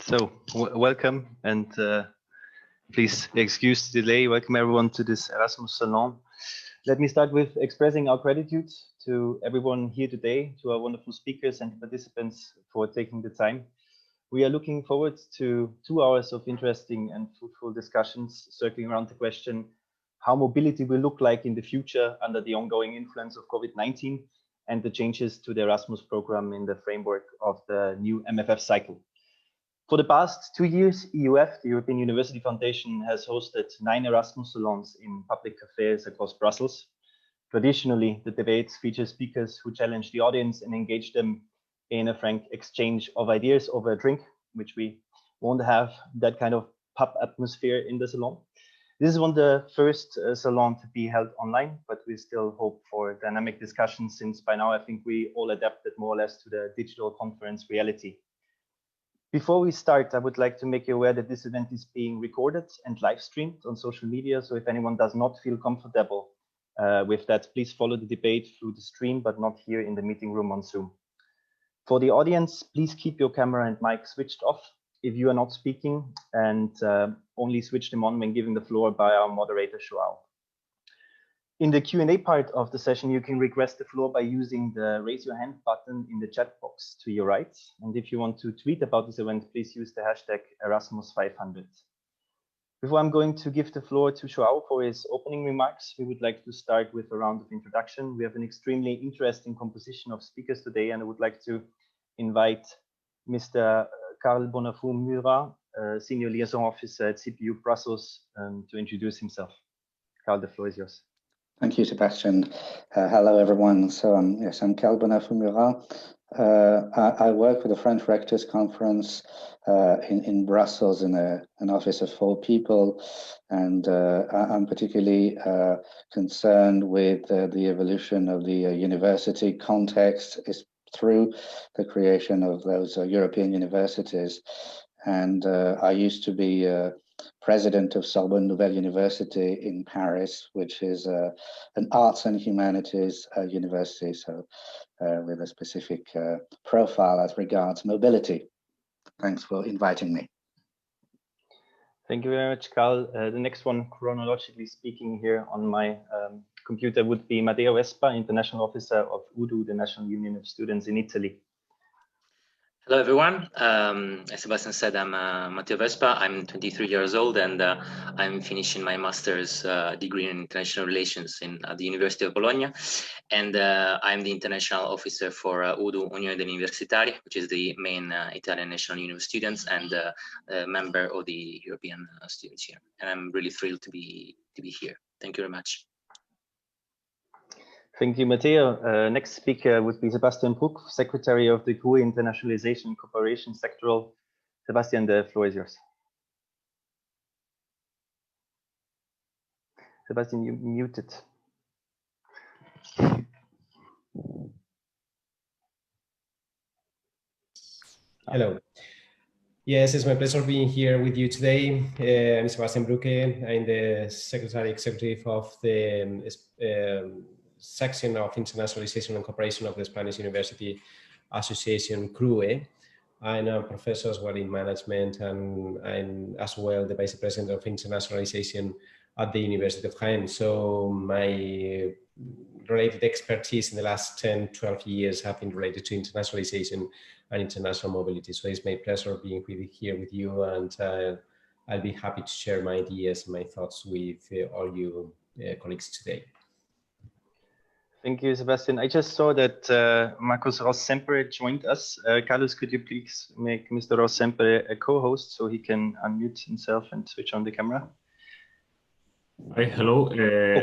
So, welcome, and please excuse the delay. Welcome everyone to this Erasmus Salon. Let me start with expressing our gratitude to everyone here today, to our wonderful speakers and participants for taking the time. We are looking forward to 2 hours of interesting and fruitful discussions circling around the question how mobility will look like in the future under the ongoing influence of COVID-19 and the changes to the Erasmus program in the framework of the new MFF cycle. For the past 2 years, EUF, the European University Foundation, has hosted 9 Erasmus Salons in public cafes across Brussels. Traditionally, the debates feature speakers who challenge the audience and engage them in a frank exchange of ideas over a drink, which we won't have that kind of pub atmosphere in the salon. This is one of the first salon to be held online, but we still hope for dynamic discussions since by now I think we all adapted more or less to the digital conference reality. Before we start, I would like to make you aware that this event is being recorded and live streamed on social media. So if anyone does not feel comfortable with that, please follow the debate through the stream, but not here in the meeting room on Zoom. For the audience, please keep your camera and mic switched off if you are not speaking, and only switch them on when giving the floor by our moderator, Joao. In the Q&A part of the session, you can request the floor by using the raise your hand button in the chat box to your right. And if you want to tweet about this event, please use the hashtag Erasmus500. Before I'm going to give the floor to Joao for his opening remarks, we would like to start with a round of introduction. We have an extremely interesting composition of speakers today, and I would like to invite Mr. Karl Bonafou-Murat, Senior Liaison Officer at CPU Brussels, to introduce himself. Karl, the floor is yours. Thank you, Sebastian. Hello, everyone. So, yes, I'm Karl Bonafou-Murat. I work with the French Rectors Conference in Brussels in an office of 4 people, and I'm particularly concerned with the evolution of the university context is through the creation of those European universities. And I used to be president of Sorbonne Nouvelle University in Paris, which is an arts and humanities university, so with a specific profile as regards mobility. Thanks for inviting me. Thank you very much, Karl. The next one, chronologically speaking here on my computer, would be Matteo Vespa, International Officer of UDU, the National Union of Students in Italy. Hello, everyone. As Sebastian said, I'm Matteo Vespa. I'm 23 years old, and I'm finishing my master's degree in international relations at the University of Bologna. And I'm the international officer for UDU, Unione degli Universitari, which is the main Italian National Union of Students and a member of the European students here. And I'm really thrilled to be here. Thank you very much. Thank you, Matteo. Next speaker would be Sebastian Bruck, Secretary of the GUE Internationalization and Cooperation Sectoral. Sebastian, the floor is yours. Sebastian, you muted. Hello. Yes, it's my pleasure being here with you today. I'm Sebastian Bruck. I'm the Secretary Executive of the section of Internationalization and Cooperation of the Spanish University Association, CRUE. I'm a professor as well in management, and I'm as well the Vice President of Internationalization at the University of Jaén. So my related expertise in the last 10, 12 years have been related to internationalization and international mobility. So it's my pleasure being here with you, and I'll be happy to share my ideas and my thoughts with all you colleagues today. Thank you, Sebastian. I just saw that Marcus Ross-Semper joined us. Carlos, could you please make Mr. Ross-Semper a co-host so he can unmute himself and switch on the camera? Hi, hello.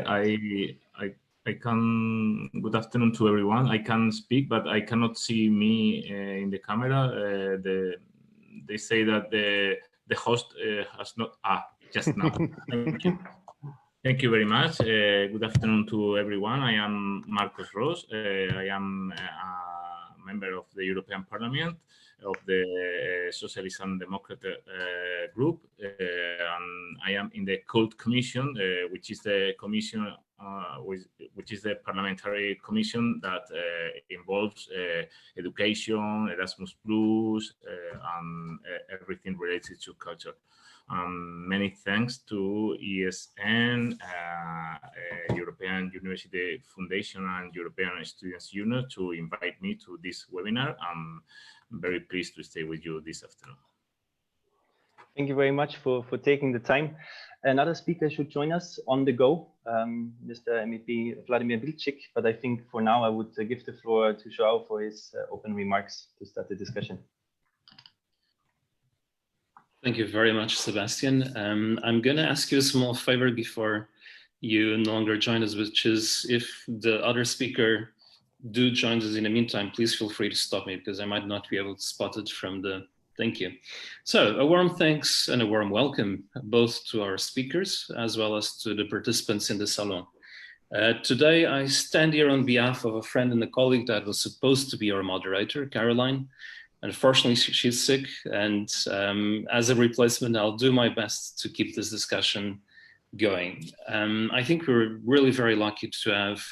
I can. Good afternoon to everyone. I can speak, but I cannot see me in the camera. They say that the host has not. Just now. Thank you. Thank you very much. Good afternoon to everyone. I am Marcos Ross. I am a member of the European Parliament of the Socialist and Democrat group, and I am in the Code Commission, which is the Commission which is the parliamentary commission that involves education, Erasmus Plus, and everything related to culture. Many thanks to ESN, European University Foundation, and European Students Union to invite me to this webinar. I'm very pleased to stay with you this afternoon. Thank you very much for taking the time. Another speaker should join us on the go, Mr. MEP Vladimir Bilčík, but I think for now I would give the floor to João for his open remarks to start the discussion. Thank you very much, Sebastian. I'm going to ask you a small favor before you no longer join us, which is if the other speaker do join us in the meantime, please feel free to stop me because I might not be able to spot it from the thank you. So a warm thanks and a warm welcome both to our speakers as well as to the participants in the salon. Today I stand here on behalf of a friend and a colleague that was supposed to be our moderator, Caroline. Unfortunately, she's sick, and as a replacement, I'll do my best to keep this discussion going. I think we're really very lucky to have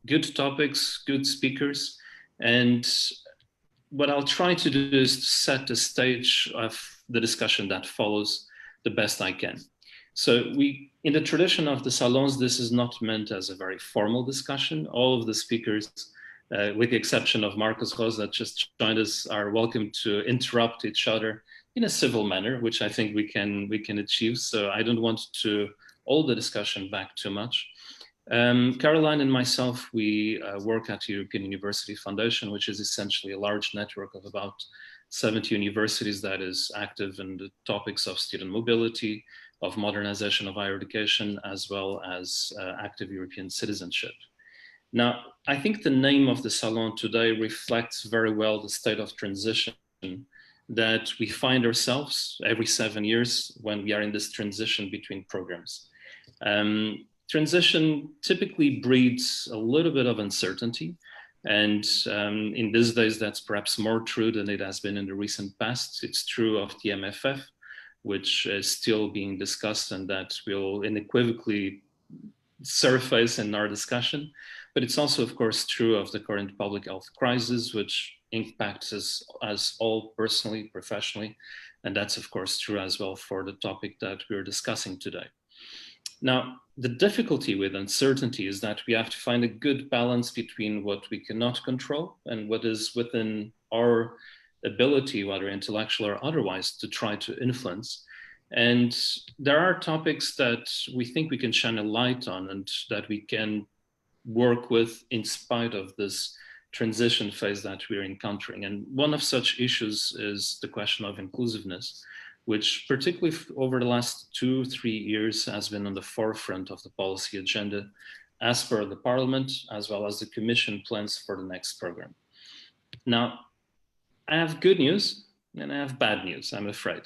good topics, good speakers, and what I'll try to do is to set the stage of the discussion that follows the best I can. So in the tradition of the salons, this is not meant as a very formal discussion. All of the speakers, with the exception of Marcos Ros that just joined us, are welcome to interrupt each other in a civil manner, which I think we can achieve. So I don't want to hold the discussion back too much. Caroline and myself, we work at the European University Foundation, which is essentially a large network of about 70 universities that is active in the topics of student mobility, of modernization of higher education, as well as active European citizenship. Now, I think the name of the Salon today reflects very well the state of transition that we find ourselves every 7 years when we are in this transition between programs. Transition typically breeds a little bit of uncertainty. And in these days, that's perhaps more true than it has been in the recent past. It's true of the MFF, which is still being discussed and that will unequivocally surface in our discussion. But it's also, of course, true of the current public health crisis, which impacts us all personally, professionally. And that's, of course, true as well for the topic that we're discussing today. Now, the difficulty with uncertainty is that we have to find a good balance between what we cannot control and what is within our ability, whether intellectual or otherwise, to try to influence. And there are topics that we think we can shine a light on and that we can work with in spite of this transition phase that we're encountering. And one of such issues is the question of inclusiveness, which particularly over the last 2-3 years has been on the forefront of the policy agenda as per the Parliament, as well as the Commission plans for the next program. Now, I have good news and I have bad news, I'm afraid.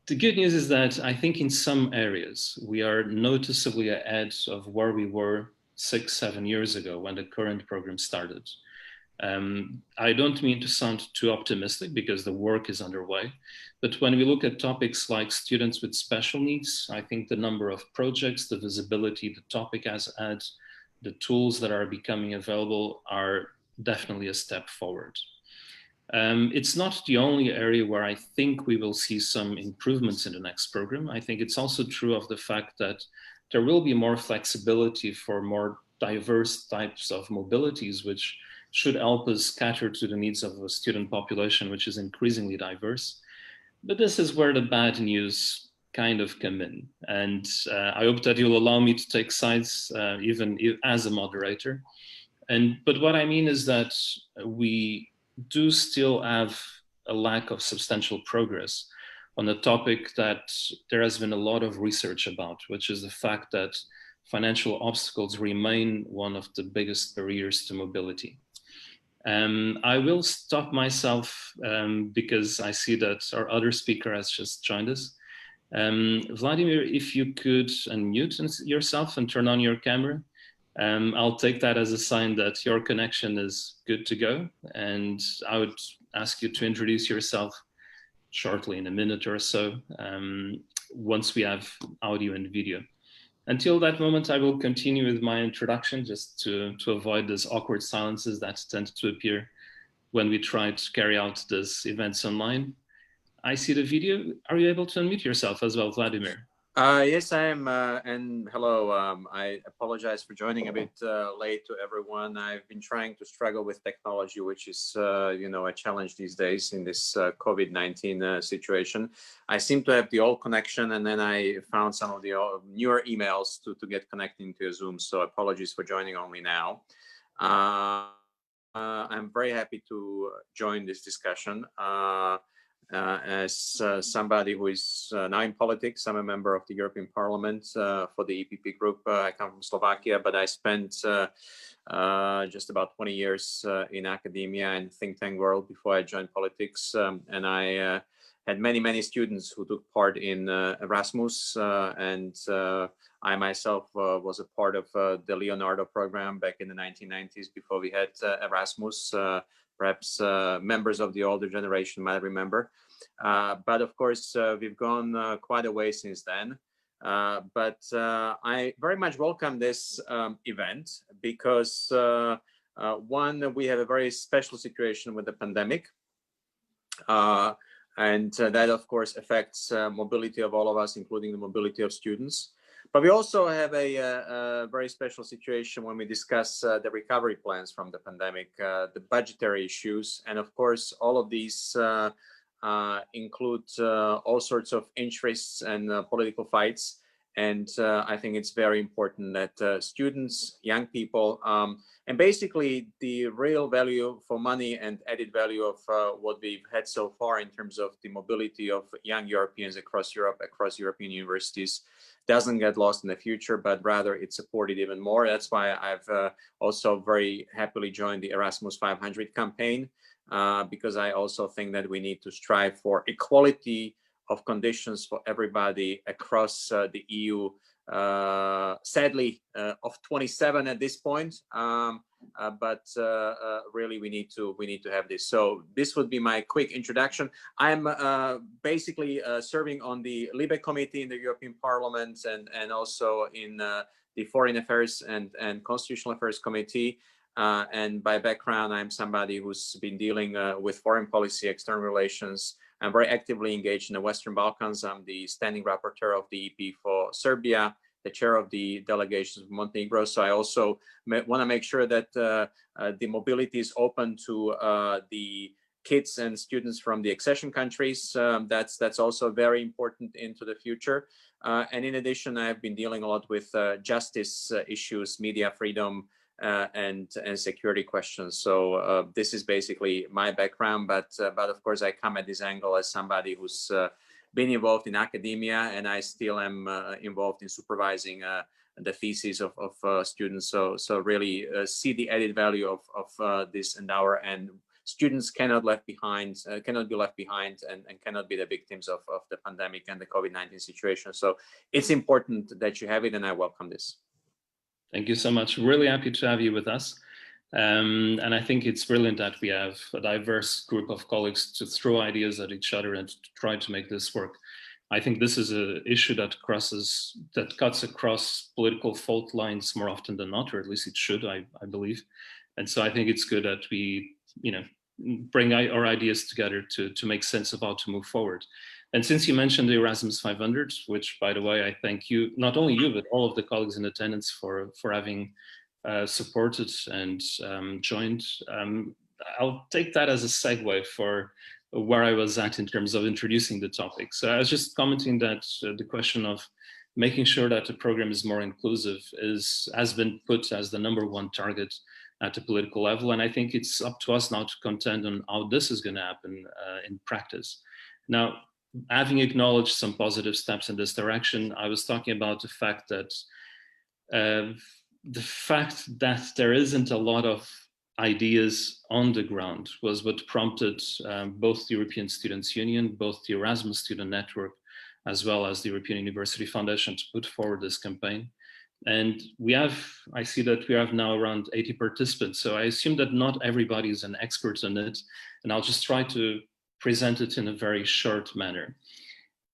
The good news is that I think in some areas we are noticeably ahead of where we were 6-7 years ago when the current program started. I don't mean to sound too optimistic because the work is underway, but when we look at topics like students with special needs, I think the number of projects, the visibility the topic has had, the tools that are becoming available are definitely a step forward. It's not the only area where I think we will see some improvements in the next program. I think it's also true of the fact that there will be more flexibility for more diverse types of mobilities, which should help us cater to the needs of a student population, which is increasingly diverse. But this is where the bad news kind of come in. And I hope that you'll allow me to take sides, even as a moderator. But what I mean is that we do still have a lack of substantial progress on a topic that there has been a lot of research about, which is the fact that financial obstacles remain one of the biggest barriers to mobility. I will stop myself because I see that our other speaker has just joined us. Vladimir, if you could unmute yourself and turn on your camera, I'll take that as a sign that your connection is good to go. And I would ask you to introduce yourself shortly in a minute or so, once we have audio and video. Until that moment, I will continue with my introduction just to avoid those awkward silences that tend to appear when we try to carry out these events online. I see the video. Are you able to unmute yourself as well, Vladimir? Yes, I am. And hello. I apologize for joining a bit late to everyone. I've been trying to struggle with technology, which is, a challenge these days in this COVID-19 situation. I seem to have the old connection, and then I found some of the newer emails to get connecting to Zoom. So apologies for joining only now. I'm very happy to join this discussion. As somebody who is now in politics, I'm a member of the European Parliament for the EPP group. I come from Slovakia, but I spent just about 20 years in academia and think tank world before I joined politics. And I had many students who took part in Erasmus, and I myself was a part of the Leonardo program back in the 1990s before we had Erasmus. Perhaps members of the older generation might remember. But of course, we've gone quite a way since then. But I very much welcome this event because one, we have a very special situation with the pandemic. And that, of course, affects mobility of all of us, including the mobility of students. But we also have a very special situation when we discuss the recovery plans from the pandemic, the budgetary issues. And of course, all of these include all sorts of interests and political fights. And I think it's very important that students, young people, and basically the real value for money and added value of what we've had so far in terms of the mobility of young Europeans across Europe, across European universities, doesn't get lost in the future, but rather it's supported even more. That's why I've also very happily joined the Erasmus 500 campaign, because I also think that we need to strive for equality of conditions for everybody across the EU. Sadly, of 27 at this point, but really we need to have this. So this would be my quick introduction. I'm basically serving on the Libe committee in the European Parliament and also in the Foreign Affairs and Constitutional Affairs Committee. And by background, I'm somebody who's been dealing with foreign policy, external relations. I'm very actively engaged in the Western Balkans. I'm the standing rapporteur of the EP for Serbia, the chair of the delegation of Montenegro. So I also want to make sure that the mobility is open to the kids and students from the accession countries. That's also very important into the future. And in addition, I've been dealing a lot with justice issues, media freedom, and security questions. So this is basically my background, but of course I come at this angle as somebody who's been involved in academia, and I still am involved in supervising the theses of students. So really see the added value of this endeavor, and students cannot be left behind and cannot be the victims of the pandemic and the COVID-19 situation. So it's important that you have it, and I welcome this. Thank you so much. Really happy to have you with us. And I think it's brilliant that we have a diverse group of colleagues to throw ideas at each other and to try to make this work. I think this is an issue that cuts across political fault lines more often than not, or at least it should, I believe. And so I think it's good that we, bring our ideas together to make sense of how to move forward. And since you mentioned the Erasmus 500, which, by the way, I thank you, not only you, but all of the colleagues in attendance for having supported and joined. I'll take that as a segue for where I was at in terms of introducing the topic. So I was just commenting that the question of making sure that the program is more inclusive has been put as the #1 target at the political level. And I think it's up to us now to contend on how this is going to happen in practice. Now, having acknowledged some positive steps in this direction, I was talking about the fact that there isn't a lot of ideas on the ground was what prompted both the European Students' Union, both the Erasmus Student Network, as well as the European University Foundation to put forward this campaign. And I see that we have now around 80 participants. So I assume that not everybody is an expert on it. And I'll just try to present it in a very short manner.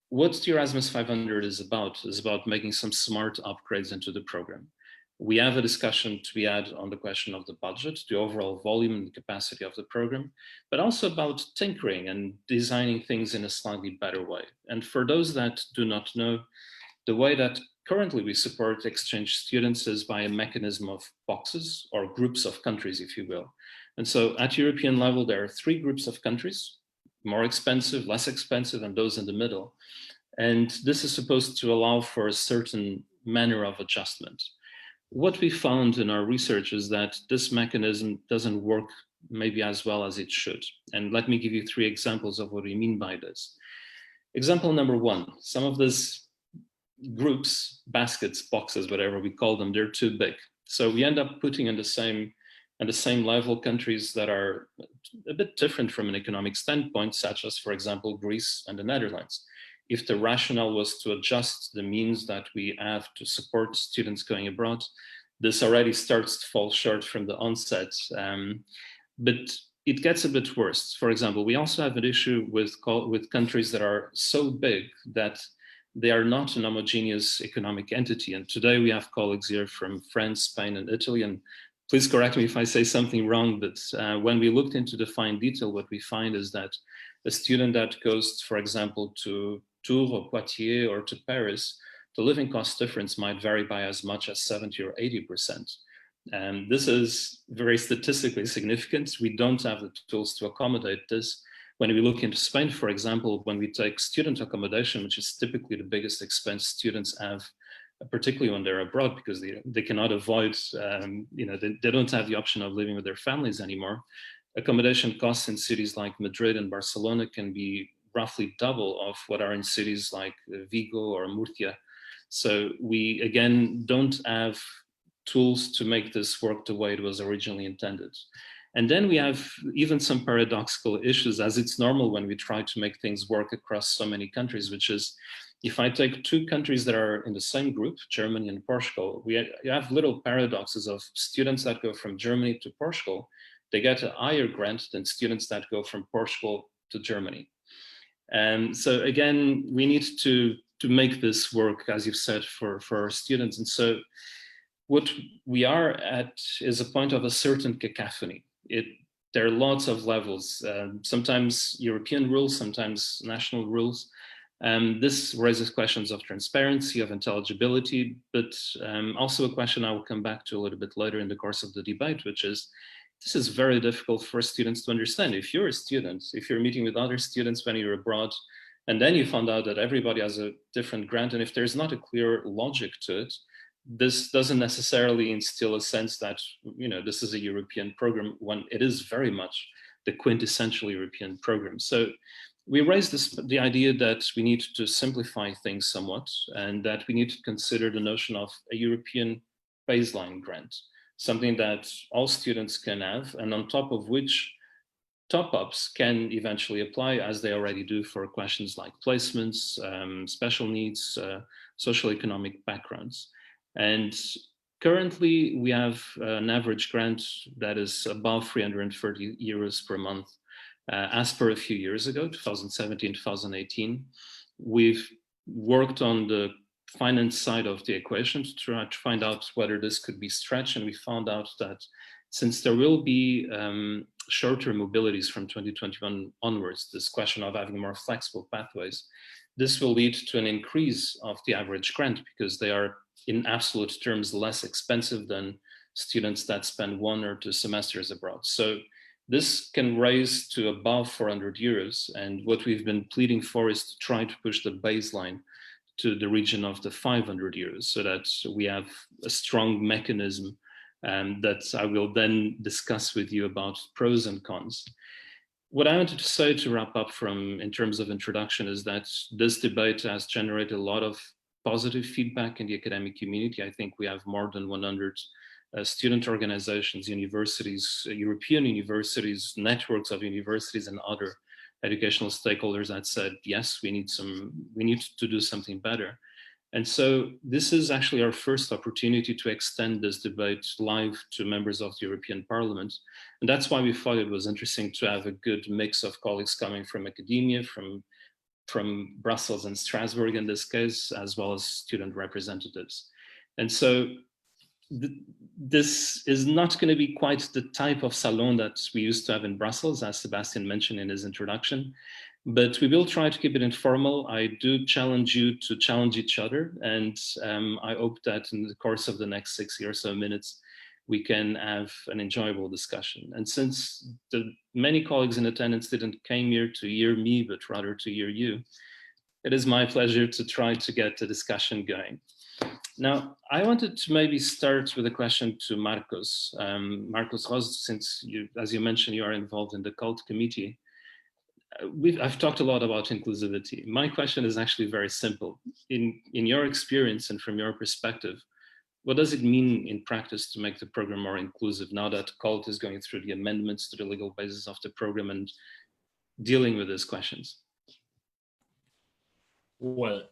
what the Erasmus 500 is about making some smart upgrades into the program. We have a discussion to be had on the question of the budget, the overall volume and capacity of the program, but also about tinkering and designing things in a slightly better way. And for those that do not know, the way that currently we support exchange students is by a mechanism of boxes or groups of countries, if you will. And so at European level, there are 3 groups of countries: more expensive, less expensive, and those in the middle. And this is supposed to allow for a certain manner of adjustment. What we found in our research is that this mechanism doesn't work maybe as well as it should. And let me give you 3 examples of what we mean by this. Example number 1, some of these groups, baskets, boxes, whatever we call them, they're too big. So we end up putting in the same level countries that are a bit different from an economic standpoint, such as, for example, Greece and the Netherlands. If the rationale was to adjust the means that we have to support students going abroad, this already starts to fall short from the onset. But it gets a bit worse. For example, we also have an issue with countries that are so big that they are not an homogeneous economic entity. And today we have colleagues here from France, Spain, and Italy. And please correct me if I say something wrong, but when we looked into the fine detail, what we find is that a student that goes, for example, to Tours or Poitiers or to Paris, the living cost difference might vary by as much as 70 or 80%. And this is very statistically significant. We don't have the tools to accommodate this. When we look into Spain, for example, when we take student accommodation, which is typically the biggest expense students have, particularly when they're abroad, because they cannot avoid, they don't have the option of living with their families anymore. Accommodation costs in cities like Madrid and Barcelona can be roughly double of what are in cities like Vigo or Murcia. So we, again, don't have tools to make this work the way it was originally intended. And then we have even some paradoxical issues, as it's normal when we try to make things work across so many countries, which is, if I take 2 countries that are in the same group, Germany and Portugal, we have little paradoxes of students that go from Germany to Portugal, they get a higher grant than students that go from Portugal to Germany. And so again, we need to make this work, as you've said, for our students. And so what we are at is a point of a certain cacophony. There are lots of levels, sometimes European rules, sometimes national rules. This raises questions of transparency, of intelligibility, but also a question I will come back to a little bit later in the course of the debate, which is, this is very difficult for students to understand. If you're a student, if you're meeting with other students when you're abroad, and then you found out that everybody has a different grant, and if there's not a clear logic to it, this doesn't necessarily instill a sense that, this is a European program, when it is very much the quintessential European program. So we raised the idea that we need to simplify things somewhat, and that we need to consider the notion of a European baseline grant, something that all students can have, and on top of which top-ups can eventually apply, as they already do for questions like placements, special needs, social economic backgrounds. And currently we have an average grant that is above 330 euros per month. As per a few years ago, 2017, 2018, we've worked on the finance side of the equation to try to find out whether this could be stretched. And we found out that since there will be shorter mobilities from 2021 onwards, this question of having more flexible pathways, this will lead to an increase of the average grant, because they are in absolute terms less expensive than students that spend 1 or 2 semesters abroad. So this can raise to above 400 euros. And what we've been pleading for is to try to push the baseline to the region of the 500 euros, so that we have a strong mechanism that I will then discuss with you about pros and cons. What I wanted to say to wrap up in terms of introduction is that this debate has generated a lot of positive feedback in the academic community. I think we have more than 100 student organizations, universities, European universities, networks of universities, and other educational stakeholders that said, yes, we need to do something better. And so this is actually our first opportunity to extend this debate live to members of the European Parliament. And that's why we thought it was interesting to have a good mix of colleagues coming from academia, from from Brussels and Strasbourg in this case, as well as student representatives. And so this is not going to be quite the type of salon that we used to have in Brussels, as Sebastian mentioned in his introduction, but we will try to keep it informal. I do challenge you to challenge each other, and I hope that in the course of the next 60 or so minutes, we can have an enjoyable discussion. And since the many colleagues in attendance didn't came here to hear me, but rather to hear you, it is my pleasure to try to get the discussion going. Now, I wanted to maybe start with a question to Marcos. Marcos Ros, since you, as you mentioned, you are involved in the CULT committee. I've talked a lot about inclusivity. My question is actually very simple. In your experience and from your perspective, what does it mean in practice to make the program more inclusive now that CULT is going through the amendments to the legal basis of the program and dealing with these questions? Well,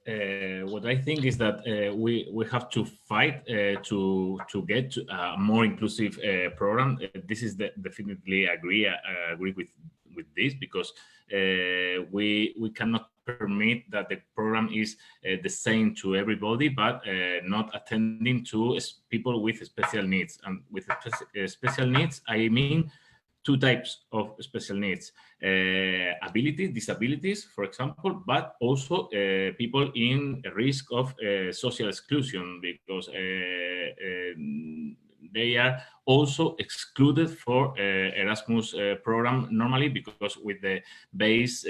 what I think is that we have to fight to get to a more inclusive program. This is definitely agree with this, because we cannot permit that the program is the same to everybody, but not attending to people with special needs. And with special needs, I mean two types of special needs: disabilities, for example, but also people in risk of social exclusion, because they are also excluded for Erasmus program normally, because with the base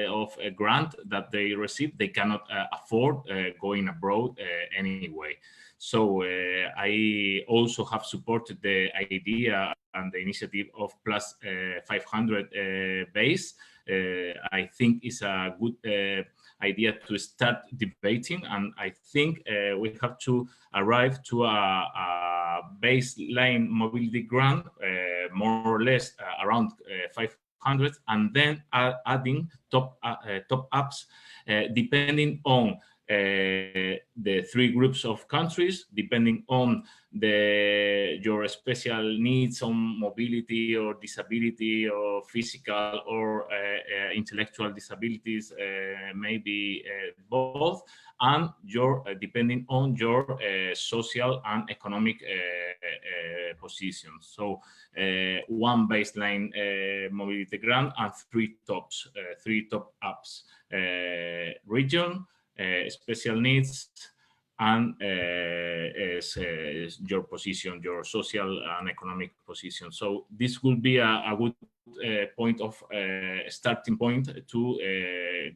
of a grant that they receive, they cannot afford going abroad anyway. So I also have supported the idea and the initiative of plus 500 base. I think it's a good idea to start debating, and I think we have to arrive to a baseline mobility grant, more or less around 500, and then adding top ups depending on the three groups of countries, depending on your special needs on mobility or disability or physical or intellectual disabilities, maybe both, and your depending on your social and economic position. So one baseline mobility grant and three top ups: region, special needs, and your position, your social and economic position. So this will be a good point of starting point to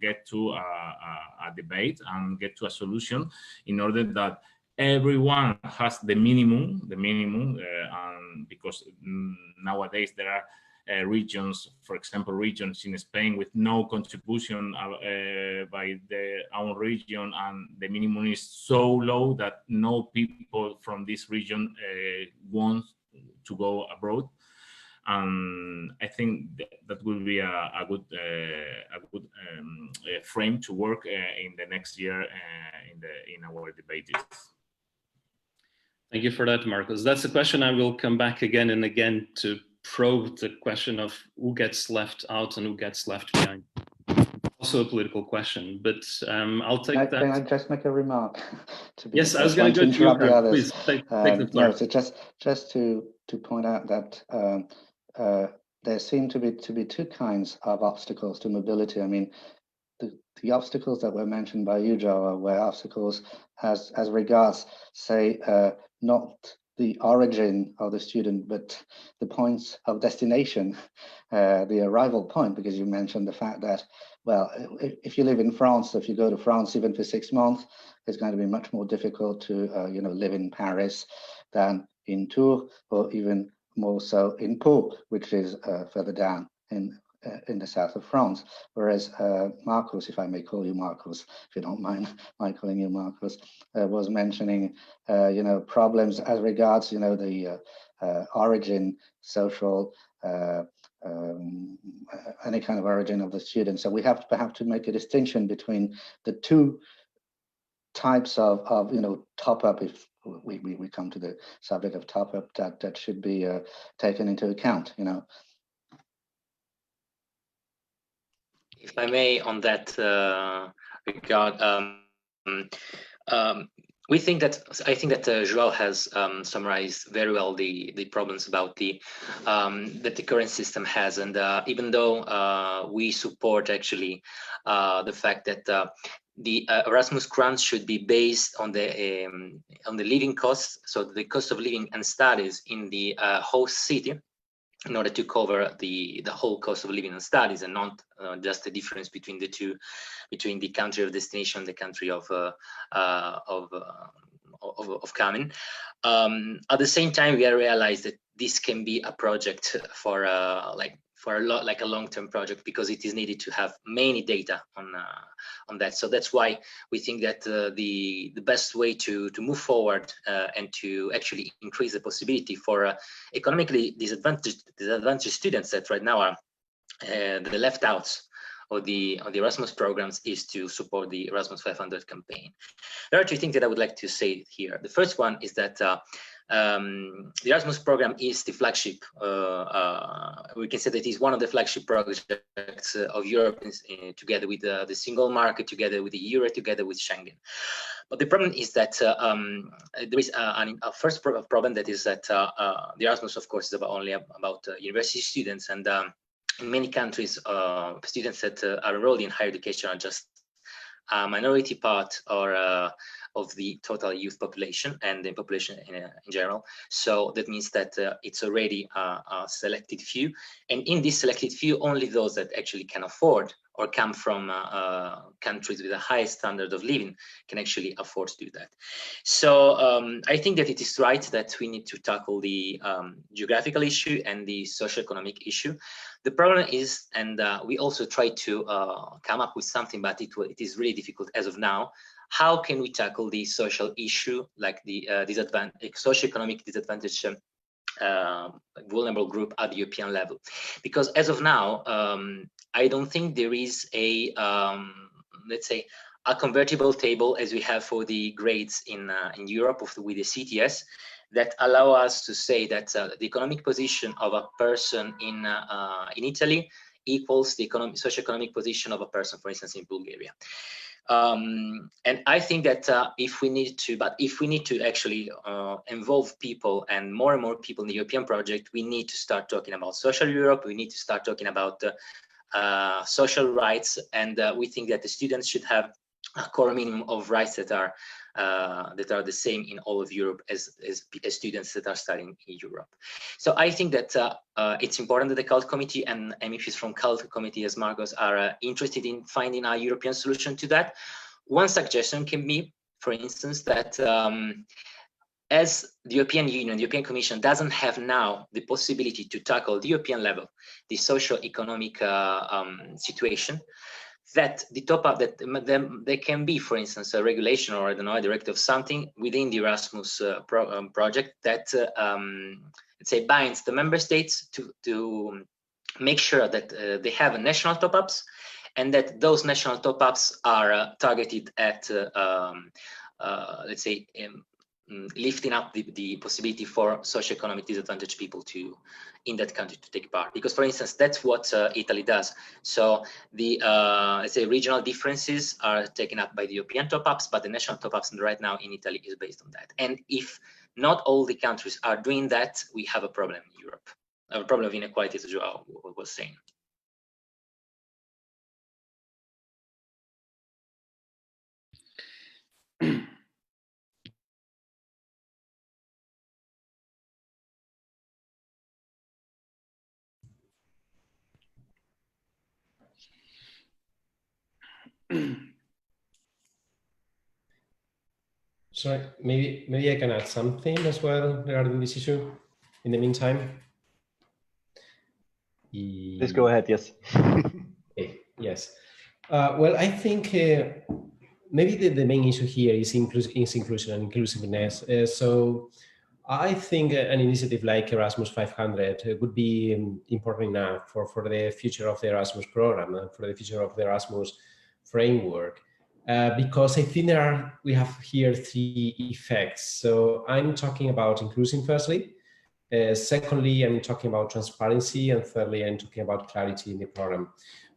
get to a debate and get to a solution, in order that everyone has the minimum, and because nowadays there are regions, for example, regions in Spain with no contribution by their own region, and the minimum is so low that no people from this region want to go abroad. And I think that will be a good frame to work in the next year in our debates. Thank you for that, Marcos. That's a question I will come back again and again to probe the question of who gets left out and who gets left behind. Also a political question, but I'll take that. Can I just make a remark? Yes, I was going to go to your turn. Please take the floor. No, so just to point out that there seem to be two kinds of obstacles to mobility. I mean, the obstacles that were mentioned by you, Joa, were obstacles as regards, say, not the origin of the student, but the points of destination, the arrival point, because you mentioned the fact that, well, if you live in France, if you go to France even for 6 months, it's going to be much more difficult to live in Paris than in Tours, or even more so in Pau, which is further down in the south of France. Whereas Marcos, if I may call you Marcos, if you don't mind my calling you Marcos, was mentioning problems as regards the origin, social, any kind of origin of the student. So we have to make a distinction between the two types of top up, if we come to the subject of top up, that should be taken into account. if I may, on that regard, I think that João has summarized very well the problems about that the current system has, and even though we support actually the fact that the Erasmus grants should be based on the living costs, so the cost of living and studies in the host city, in order to cover the whole cost of living and studies, and not just the difference between the two, between the country of destination and the country of coming. At the same time, we realized that this can be a project for a long-term project, because it is needed to have many data on that. So that's why we think that the best way to move forward and to actually increase the possibility for economically disadvantaged students that right now are the left outs of the Erasmus programs is to support the Erasmus 500 campaign. There are two things that I would like to say here. The first one is that the Erasmus program is the flagship. We can say that it is one of the flagship projects of Europe, together with the single market, together with the Euro, together with Schengen. But the problem is that there is a first problem, that is that the Erasmus, of course, is only about university students, and in many countries, students that are enrolled in higher education are just a minority part of the total youth population and the population in general. So that means that it's already a selected few, and in this selected few, only those that actually can afford or come from countries with a high standard of living can actually afford to do that. So I think that it is right that we need to tackle the geographical issue and the socioeconomic issue. The problem is, and we also try to come up with something, but it is really difficult as of now. How can we tackle the social issue, like the socioeconomic disadvantage vulnerable group at the European level? Because as of now, I don't think there is a, let's say, a convertible table as we have for the grades in Europe with the CTS, that allow us to say that the economic position of a person in Italy equals the socioeconomic position of a person, for instance, in Bulgaria. And I think that if we need to actually involve people and more people in the European project, we need to start talking about social Europe. We need to start talking about social rights, and we think that the students should have a core minimum of rights that are the same in all of Europe as students that are studying in Europe. So I think that it's important that the CULT committee and MEPs from CULT committee, as Marcos, are interested in finding a European solution to that. One suggestion can be, for instance, that as the European Union, the European Commission doesn't have now the possibility to tackle the European level, the socio-economic situation, that the top-up, that there can be, for instance, a regulation or, I don't know, a directive of something within the Erasmus project that, let's say, binds the member states to make sure that they have national top-ups, and that those national top-ups are targeted at, let's say, lifting up the possibility for socioeconomic disadvantaged people in that country to take part. Because, for instance, that's what Italy does. So the let's say regional differences are taken up by the European top-ups, but the national top-ups right now in Italy is based on that. And if not all the countries are doing that, we have a problem in Europe, a problem of inequality, as João was saying. Sorry, maybe I can add something as well regarding this issue in the meantime. Please go ahead, yes. Okay, yes. Well, I think maybe the main issue here is inclusion and inclusiveness. So I think an initiative like Erasmus 500 would be important enough for the future of the Erasmus program and for the future of the Erasmus framework. Because I think we have here three effects. So I'm talking about inclusion firstly. Secondly, I'm talking about transparency, and thirdly, I'm talking about clarity in the program.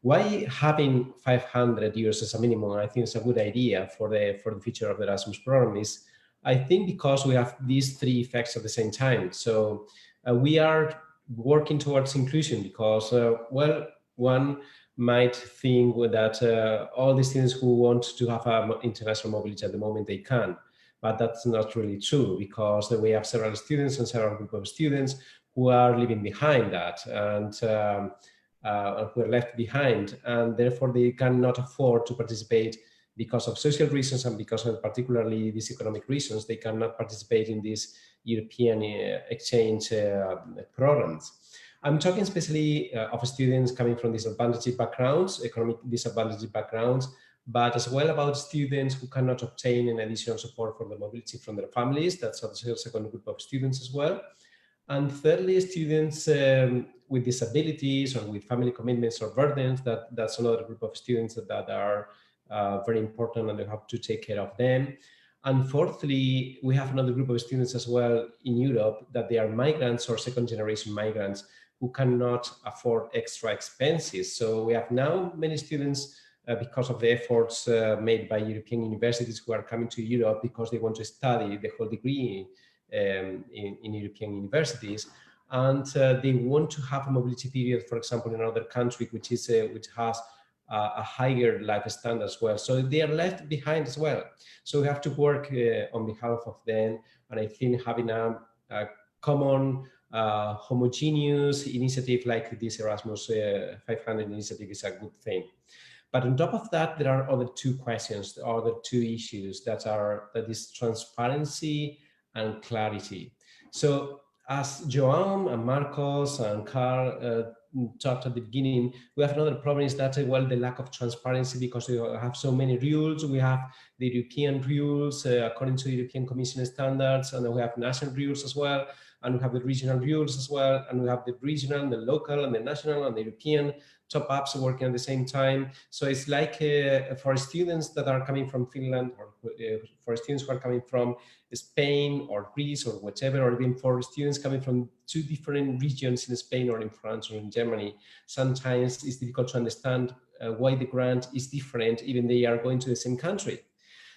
Why having 500 euros as a minimum, I think it's a good idea for the future of the Erasmus program is, I think because we have these three effects at the same time. So we are working towards inclusion because, well, one might think that all the students who want to have international mobility at the moment, they can. But that's not really true, because we have several students and several group of students who are leaving behind that and who are left behind, and therefore they cannot afford to participate because of social reasons and because of particularly these economic reasons. They cannot participate in these European exchange programs. I'm talking especially of students coming from disadvantaged backgrounds, economic disadvantaged backgrounds, but as well about students who cannot obtain an additional support for the mobility from their families. That's also a second group of students as well. And thirdly, students with disabilities or with family commitments or burdens. That's another group of students that are very important, and they have to take care of them. And fourthly, we have another group of students as well in Europe that they are migrants or second generation migrants who cannot afford extra expenses. So we have now many students because of the efforts made by European universities who are coming to Europe because they want to study the whole degree in European universities, and they want to have a mobility period, for example, in another country which has a higher life standard as well. So they are left behind as well. So we have to work on behalf of them, and I think having a common homogeneous initiative like this Erasmus 500 initiative is a good thing. But on top of that, there are other two questions, other two issues that is transparency and clarity. So as Joan and Marcos and Carl talked at the beginning, we have another problem is that, well, the lack of transparency, because we have so many rules. We have the European rules according to European Commission standards, and then we have national rules as well, and we have the regional rules as well, and we have the regional, the local, and the national, and the European top-ups working at the same time. So it's like for students that are coming from Finland, or for students who are coming from Spain or Greece or whatever, or even for students coming from two different regions in Spain or in France or in Germany, sometimes it's difficult to understand why the grant is different, even they are going to the same country.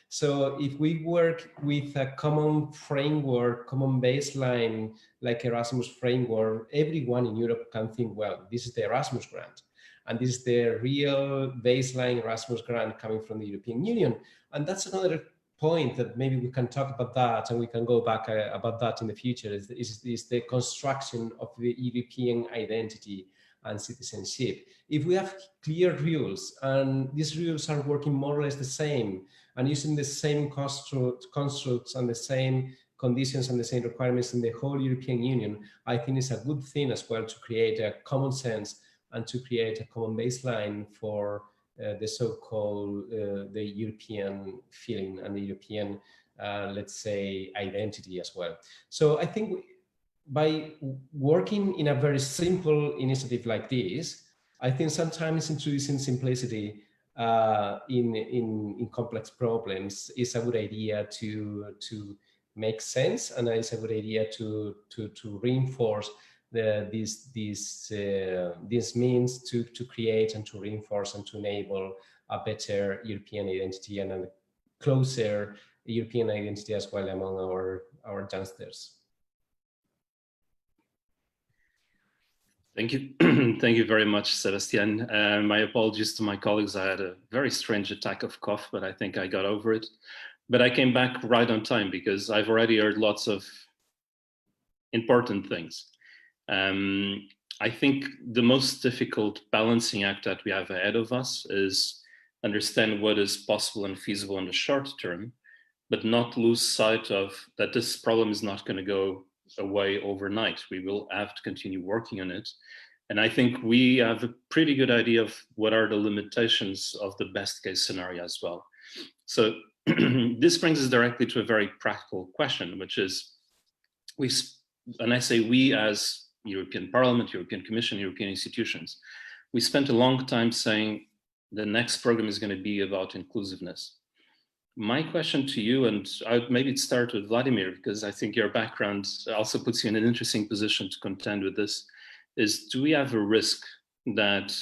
So if we work with a common framework, common baseline, like Erasmus framework, everyone in Europe can think, well, this is the Erasmus grant, and this is the real baseline Erasmus grant coming from the European Union. And that's another point that maybe we can talk about that, and we can go back about that in the future, is the construction of the European identity and citizenship. If we have clear rules, and these rules are working more or less the same, and using the same constructs and the same conditions and the same requirements in the whole European Union, I think it's a good thing as well to create a common sense and to create a common baseline for the so-called the European feeling and the European, let's say, identity as well. So I think by working in a very simple initiative like this, I think sometimes introducing simplicity in complex problems is a good idea to make sense, and it's a good idea to reinforce these means to create and to reinforce and to enable a better European identity and a closer European identity as well among our youngsters. Thank you. Thank you very much, Sebastian. My apologies to my colleagues. I had a very strange attack of cough, but I think I got over it. But I came back right on time because I've already heard lots of important things. I think the most difficult balancing act that we have ahead of us is understand what is possible and feasible in the short term, but not lose sight of that this problem is not going to go away overnight. We will have to continue working on it. And I think we have a pretty good idea of what are the limitations of the best case scenario as well. So this brings us directly to a very practical question, which is, and I say we as European Parliament, European Commission, European institutions, we spent a long time saying the next program is going to be about inclusiveness. My question to you, and I would maybe start with Vladimir, because I think your background also puts you in an interesting position to contend with this, is do we have a risk that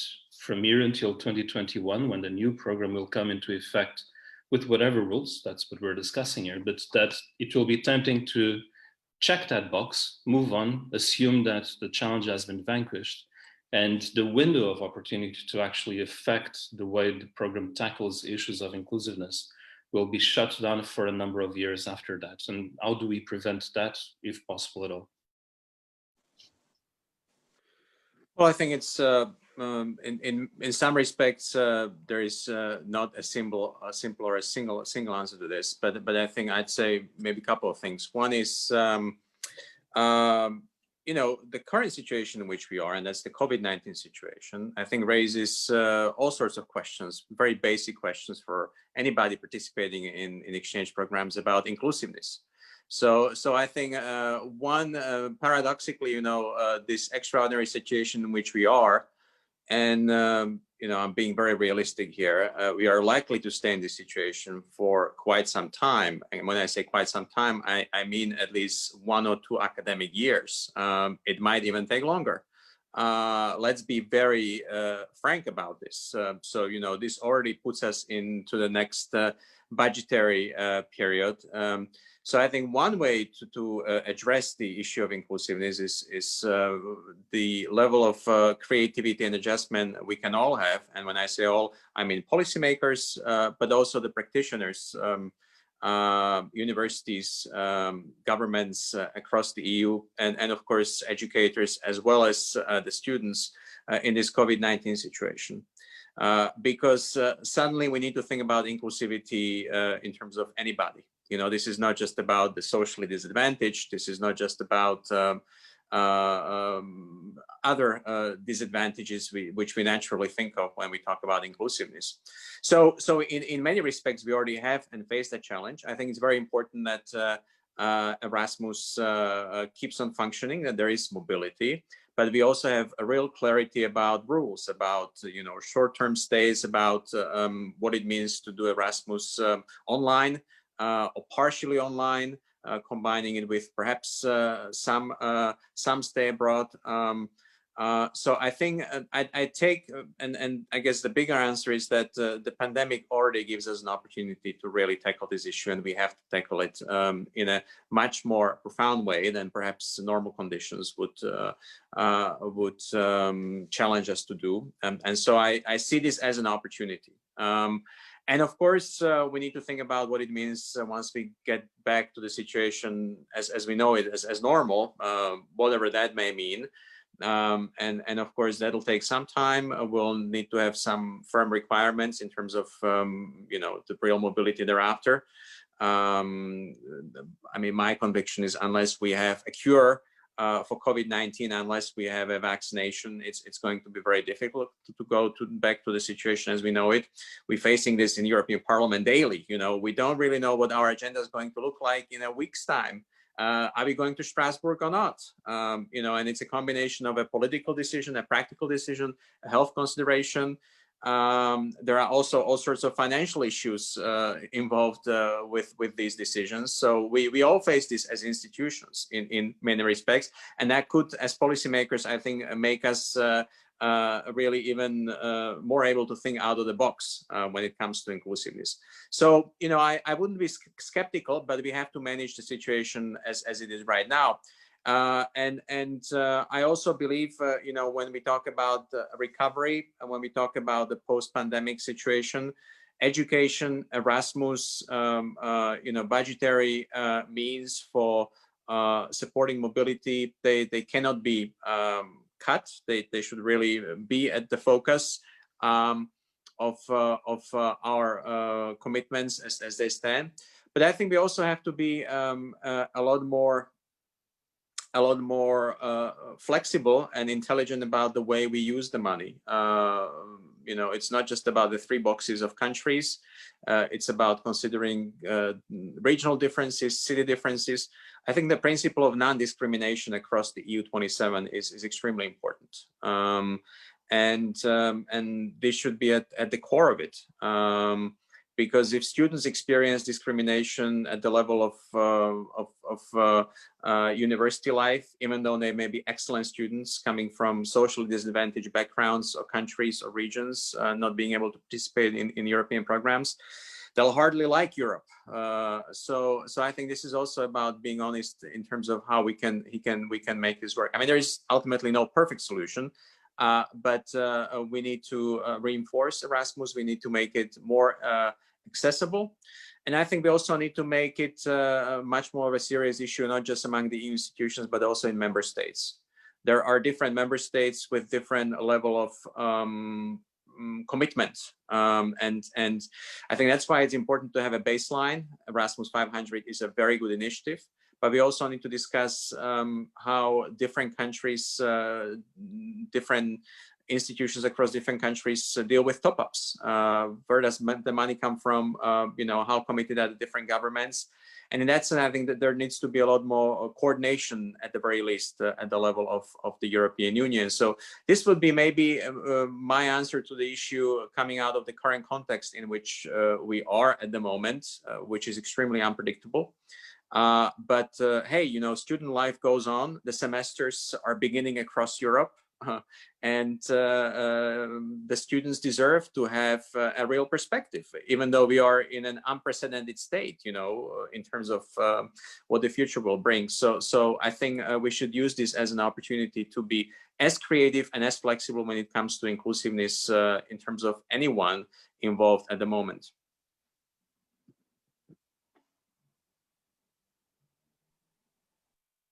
from here until 2021, when the new program will come into effect with whatever rules. That's what we're discussing here, but that it will be tempting to check that box, move on, assume that the challenge has been vanquished, and the window of opportunity to actually affect the way the program tackles issues of inclusiveness will be shut down for a number of years after that. And how do we prevent that, if possible at all? Well, I think it's in some respects there is not a simple or a single answer to this, but I think I'd say maybe a couple of things. One is you know, the current situation in which we are, and that's the COVID-19 situation, I think raises all sorts of questions, very basic questions for anybody participating in exchange programs about inclusiveness. So I think paradoxically, you know, this extraordinary situation in which we are, and you know, I'm being very realistic here, we are likely to stay in this situation for quite some time. And when I say quite some time, I mean at least 1 or 2 academic years. It might even take longer. Let's be very frank about this. So, you know, this already puts us into the next budgetary period. So I think one way to address the issue of inclusiveness is the level of creativity and adjustment we can all have. And when I say all, I mean policymakers, but also the practitioners, universities, governments across the EU, and of course educators, as well as the students in this COVID-19 situation. Because suddenly we need to think about inclusivity in terms of anybody. You know, this is not just about the socially disadvantaged. This is not just about other disadvantages which we naturally think of when we talk about inclusiveness. So in many respects, we already have and face that challenge. I think it's very important that Erasmus keeps on functioning, that there is mobility, but we also have a real clarity about rules, about, you know, short-term stays, about what it means to do Erasmus online or partially online, combining it with perhaps some stay abroad. So I think I take, and I guess the bigger answer is that the pandemic already gives us an opportunity to really tackle this issue, and we have to tackle it in a much more profound way than perhaps normal conditions would challenge us to do. And so I see this as an opportunity. And of course, we need to think about what it means once we get back to the situation as we know it, as normal, whatever that may mean. And of course, that'll take some time. We'll need to have some firm requirements in terms of, you know, the real mobility thereafter. I mean, my conviction is unless we have a cure for COVID-19, unless we have a vaccination, it's going to be very difficult to go back to the situation as we know it. We're facing this in European Parliament daily. You know, we don't really know what our agenda is going to look like in a week's time. Are we going to Strasbourg or not? You know, and it's a combination of a political decision, a practical decision, a health consideration. There are also all sorts of financial issues involved with these decisions. So we all face this as institutions in many respects, and that could, as policymakers, I think, make us really even more able to think out of the box when it comes to inclusiveness. So, you know, I wouldn't be skeptical, but we have to manage the situation as it is right now. And I also believe, you know, when we talk about recovery and when we talk about the post-pandemic situation, education, Erasmus, you know, budgetary means for supporting mobility, they cannot be cut. They should really be at the focus of our commitments as they stand. But I think we also have to be a lot more flexible and intelligent about the way we use the money. You know, it's not just about the 3 boxes of countries. It's about considering regional differences, city differences. I think the principle of non-discrimination across the EU 27 is extremely important. And this should be at the core of it. because if students experience discrimination at the level of university life, even though they may be excellent students coming from socially disadvantaged backgrounds or countries or regions, not being able to participate in European programs, they'll hardly like Europe. So I think this is also about being honest in terms of how we can make this work. I mean, there is ultimately no perfect solution. But we need to reinforce Erasmus. We need to make it more accessible. And I think we also need to make it much more of a serious issue, not just among the EU institutions, but also in member states. There are different member states with different level of commitment. And I think that's why it's important to have a baseline. Erasmus 500 is a very good initiative. But we also need to discuss how different countries, different institutions across different countries deal with top-ups. Where does the money come from? How committed are the different governments? And in that sense, I think that there needs to be a lot more coordination, at the very least, at the level of the European Union. So this would be maybe my answer to the issue coming out of the current context in which we are at the moment, which is extremely unpredictable. But hey, student life goes on. The semesters are beginning across Europe, and the students deserve to have a real perspective, even though we are in an unprecedented state, in terms of what the future will bring. So I think we should use this as an opportunity to be as creative and as flexible when it comes to inclusiveness in terms of anyone involved at the moment.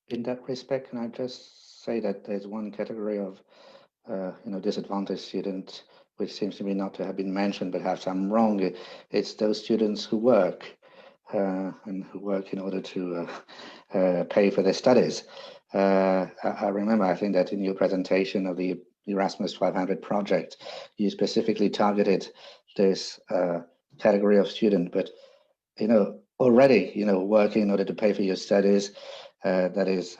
In that respect, can I just say that there's one category of disadvantaged students which seems to me not to have been mentioned, but perhaps I'm wrong. It's those students who work and who work in order to pay for their studies. I remember, I think that in your presentation of the Erasmus 500 project, you specifically targeted this category of student, but already working in order to pay for your studies, that is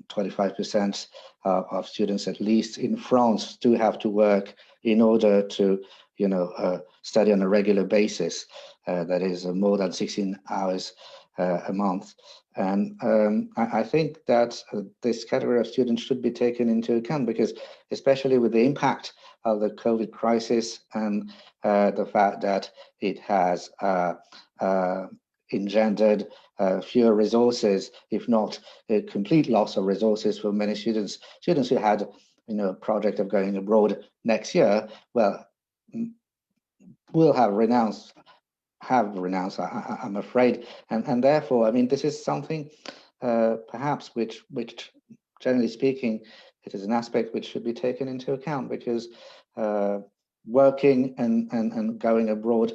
25% of students, at least in France, do have to work in order to study on a regular basis. That is more than 16 hours a month. And I think that this category of students should be taken into account, because especially with the impact of the COVID crisis and the fact that it has engendered fewer resources, if not a complete loss of resources for many students who had a project of going abroad next year, well, will have renounced, I'm afraid, and therefore, I mean, this is something perhaps which generally speaking, it is an aspect which should be taken into account, because working and going abroad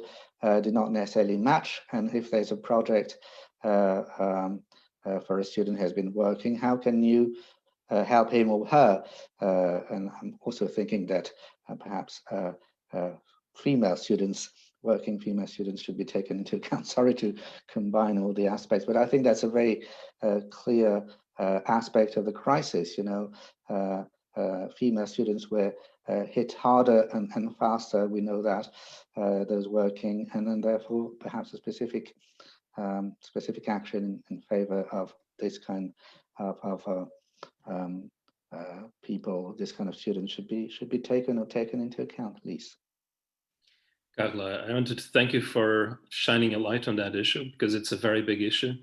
do not necessarily match. And if there's a project for a student who has been working, how can you help him or her? And I'm also thinking that perhaps working female students should be taken into account. Sorry to combine all the aspects, but I think that's a very clear aspect of the crisis. Female students were hit harder and faster. We know that those working, and then therefore perhaps a specific action in favor of this kind of people, this kind of students should be taken into account, at least. Carla, I wanted to thank you for shining a light on that issue, because it's a very big issue.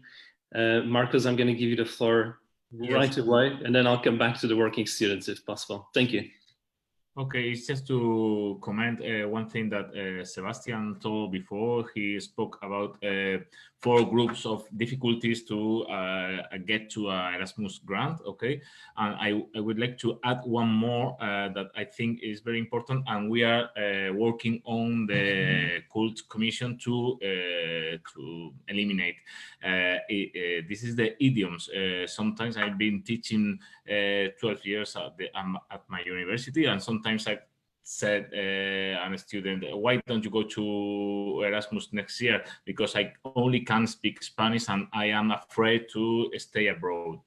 Marcus, I'm going to give you the floor right away, and then I'll come back to the working students if possible. Thank you. Okay, it's just to comment one thing that Sebastian told before. He spoke about 4 groups of difficulties to get to an Erasmus grant, okay? And I would like to add one more that I think is very important, and we are working on the Cult Commission to eliminate. This is the idioms. Sometimes I've been teaching 12 years at my university, and sometimes I said I'm a student, why don't you go to Erasmus next year? Because I only can speak Spanish and I am afraid to stay abroad.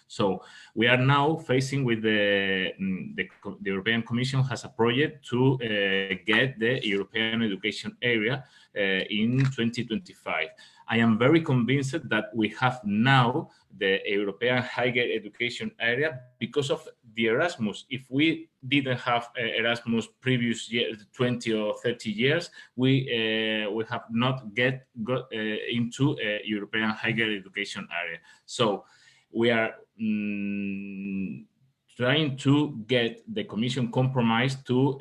So we are now facing with the European Commission has a project to get the European education area in 2025. I am very convinced that we have now the European higher education area because of the Erasmus. If we didn't have Erasmus previous year, 20 or 30 years, we have not got into a European higher education area. So we are trying to get the Commission compromise to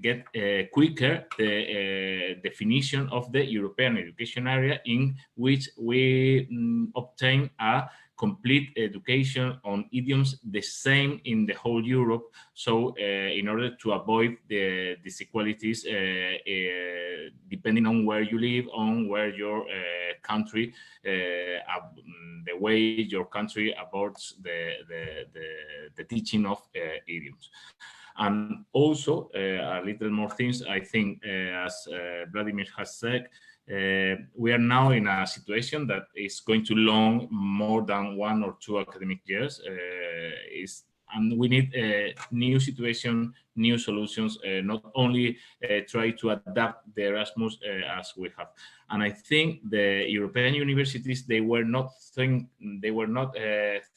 get quicker the definition of the European education area, in which we obtain a complete education on idioms the same in the whole Europe. So in order to avoid the disequalities depending on where you live, on where your country, the way your country abords the teaching of idioms. And also a little more things, I think, as Vladimir has said, we are now in a situation that is going to long more than 1 or 2 academic years. And we need a new situation, new solutions, not only try to adapt the Erasmus as we have. And I think the European universities, they were not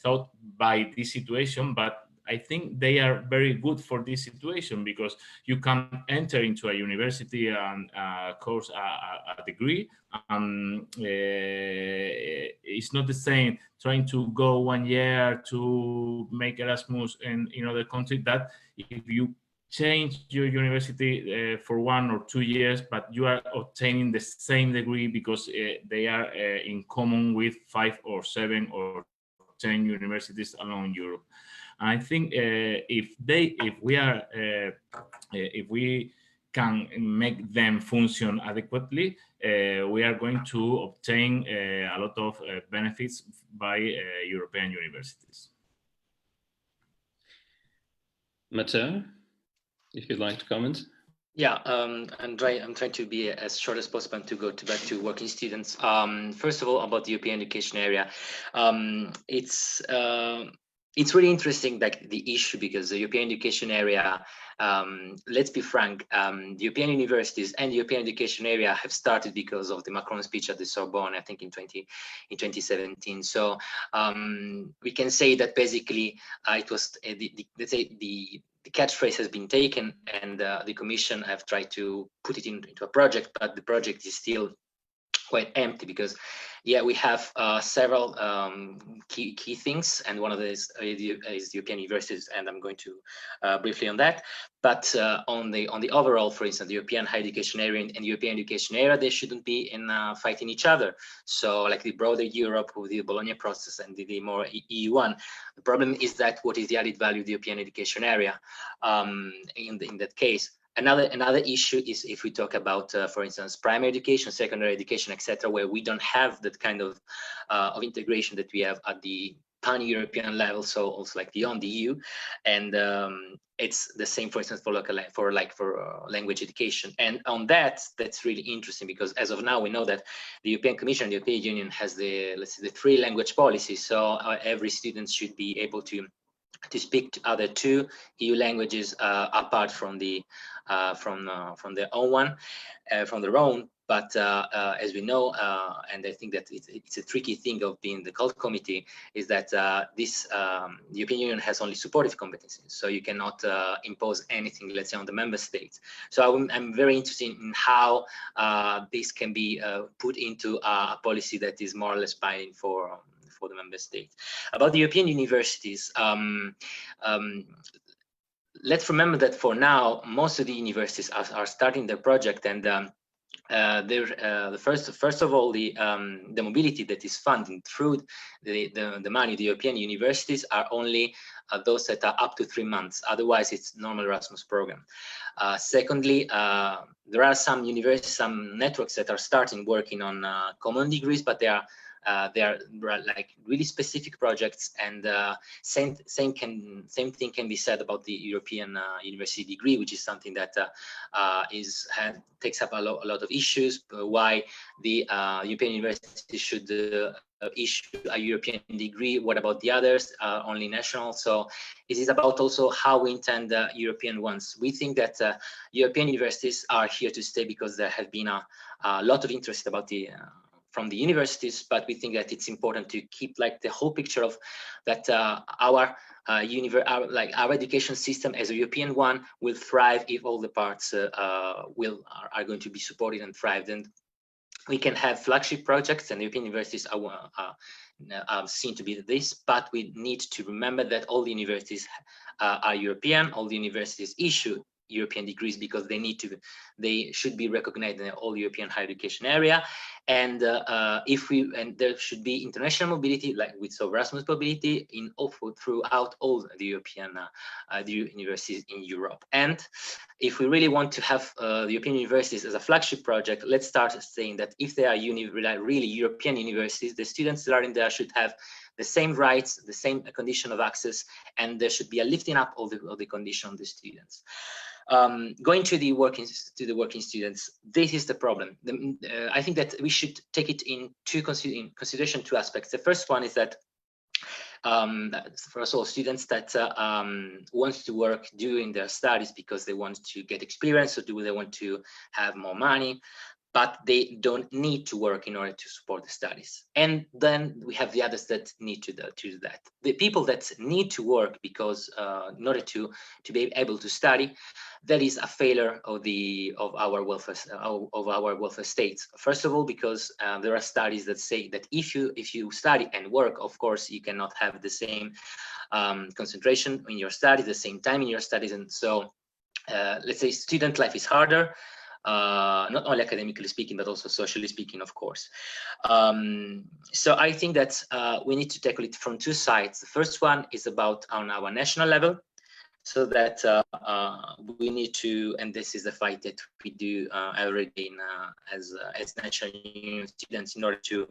thought by this situation, but I think they are very good for this situation, because you can enter into a university and course a degree, and it's not the same trying to go 1 year to make Erasmus in other country, that if you change your university for 1 or 2 years, but you are obtaining the same degree because they are in common with 5 or 7 or 10 universities along Europe. I think if we can make them function adequately, we are going to obtain a lot of benefits by European universities. Matteo, if you'd like to comment. Yeah, I'm trying to be as short as possible to go back to working students. First of all, about the European education area, it's really interesting, like the issue, because the European education area, let's be frank, the European universities and the European education area have started because of the Macron speech at the Sorbonne, I think in 2017. So we can say that basically it was let's say the catchphrase has been taken, and the Commission have tried to put it into a project, but the project is still quite empty, because yeah, we have several key things, and one of these is the European universities, and I'm going to briefly on that. But on the overall, for instance, the European higher education area and the European education area, they shouldn't be in fighting each other. So like the broader Europe with the Bologna process and the more EU one, the problem is that what is the added value of the European education area in that case? Another issue is if we talk about, for instance, primary education, secondary education, etc., where we don't have that kind of integration that we have at the pan-European level, so also like beyond the EU, and it's the same, for instance, for language education. And on that's really interesting, because as of now we know that the European Commission, the European Union has the, let's say, the 3 language policy, so every student should be able to speak to other 2 EU languages apart from their own one, from their own. But as we know, and I think that it's a tricky thing of being the cult committee, is that the European Union has only supportive competencies, so you cannot impose anything, let's say, on the member states. So I'm very interested in how this can be put into a policy that is more or less binding for the member states. About the European universities, let's remember that for now, most of the universities are starting their project, and first of all, the mobility that is funded through the money, the European universities, are only those that are up to 3 months. Otherwise, it's normal Erasmus program. Secondly, there are some universities, some networks that are starting working on common degrees, but they are they are like really specific projects, and same thing can be said about the European university degree, which is something that takes up a lot of issues. Why the European university should issue a European degree? What about the others? Only national? So it is about also how we intend the European ones. We think that European universities are here to stay because there have been a lot of interest about from the universities, but we think that it's important to keep like the whole picture of that our education system as a European one will thrive if all the parts are going to be supported and thrived. And we can have flagship projects, and European universities are seen to be this, but we need to remember that all the universities are European. All the universities issue European degrees because they should be recognized in all European higher education area. And there should be international mobility, like with Erasmus mobility throughout all the European universities in Europe. And if we really want to have the European universities as a flagship project, let's start saying that if they are really European universities, the students that are in there should have the same rights, the same condition of access, and there should be a lifting up of the condition of the students. Going to the working students, this is the problem. I think that we should take it in consideration two aspects. The first one is that first of all, students that want to work during their studies because they want to get experience, or they want to have more money, but they don't need to work in order to support the studies. And then we have the others that need to do that. The people that need to work because in order to be able to study, that is a failure of our welfare states. First of all, because there are studies that say that if you study and work, of course, you cannot have the same concentration in your studies, the same time in your studies, and so let's say student life is harder. Not only academically speaking, but also socially speaking, of course. So I think that we need to tackle it from two sides. The first one is about on our national level, so that we need to, and this is the fight that we do every day as national union students in order to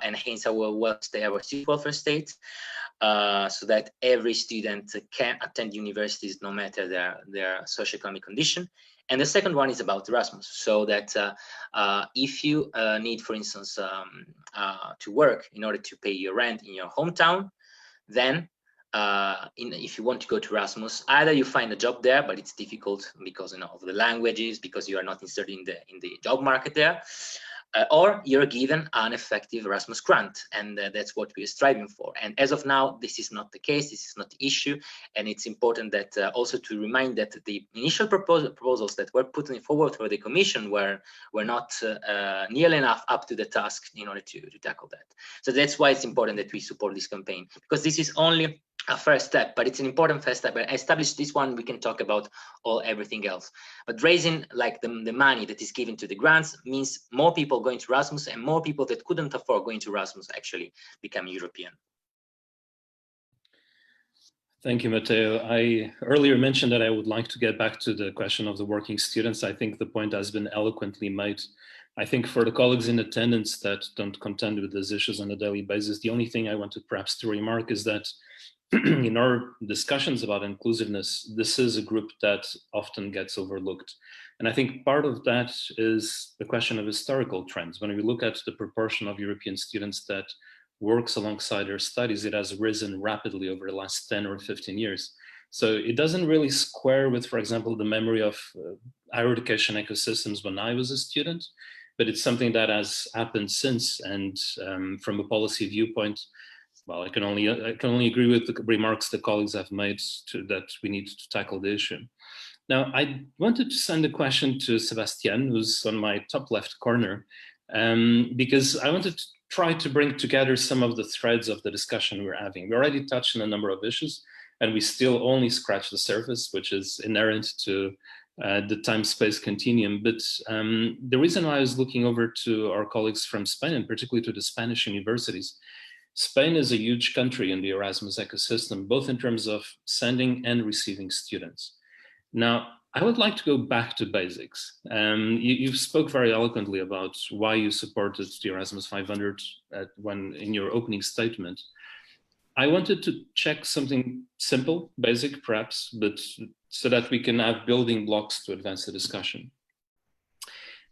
enhance our welfare state, so that every student can attend universities no matter their socioeconomic condition. And the second one is about Erasmus, so that if you need, for instance, to work in order to pay your rent in your hometown, then if you want to go to Erasmus, either you find a job there, but it's difficult because of the languages, because you are not inserted in the job market there, or you're given an effective Erasmus grant, and that's what we're striving for. And as of now, this is not the case, this is not the issue, and it's important that also to remind that the initial proposals that were put forward for the Commission were not nearly enough up to the task in order to tackle that. So that's why it's important that we support this campaign, because this is only a first step, but it's an important first step. And establish this one, we can talk about everything else. But raising like the money that is given to the grants means more people going to Erasmus, and more people that couldn't afford going to Erasmus actually become European. Thank you, Matteo. I earlier mentioned that I would like to get back to the question of the working students. I think the point has been eloquently made. I think for the colleagues in attendance that don't contend with these issues on a daily basis, the only thing I wanted perhaps to remark is that in our discussions about inclusiveness, this is a group that often gets overlooked. And I think part of that is the question of historical trends. When we look at the proportion of European students that works alongside their studies, it has risen rapidly over the last 10 or 15 years. So it doesn't really square with, for example, the memory of higher education ecosystems when I was a student, but it's something that has happened since. And from a policy viewpoint, well, I can only agree with the remarks the colleagues have made that we need to tackle the issue. Now, I wanted to send a question to Sebastian, who's on my top left corner, because I wanted to try to bring together some of the threads of the discussion we're having. We already touched on a number of issues, and we still only scratch the surface, which is inherent to the time-space continuum. But the reason why I was looking over to our colleagues from Spain, and particularly to the Spanish universities, Spain is a huge country in the Erasmus ecosystem, both in terms of sending and receiving students. Now, I would like to go back to basics. You spoke very eloquently about why you supported the Erasmus 500 in your opening statement. I wanted to check something simple, basic perhaps, but so that we can have building blocks to advance the discussion.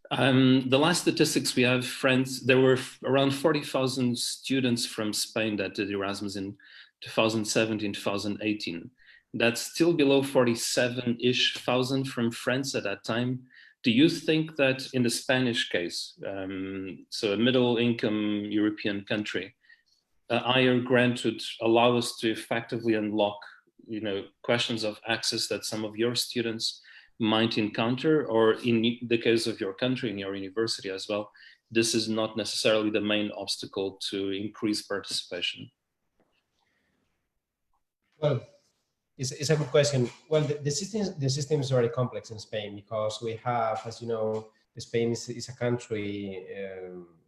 The last statistics we have, friends, there were around 40,000 students from Spain that did Erasmus in 2017, 2018. That's still below 47-ish thousand from France at that time. Do you think that in the Spanish case, so a middle income European country, a higher grant would allow us to effectively unlock, questions of access that some of your students might encounter, or in the case of your country, in your university as well, this is not necessarily the main obstacle to increase participation? Well, it's a good question. Well, the system is very complex in Spain because we have, as you know, Spain is a country,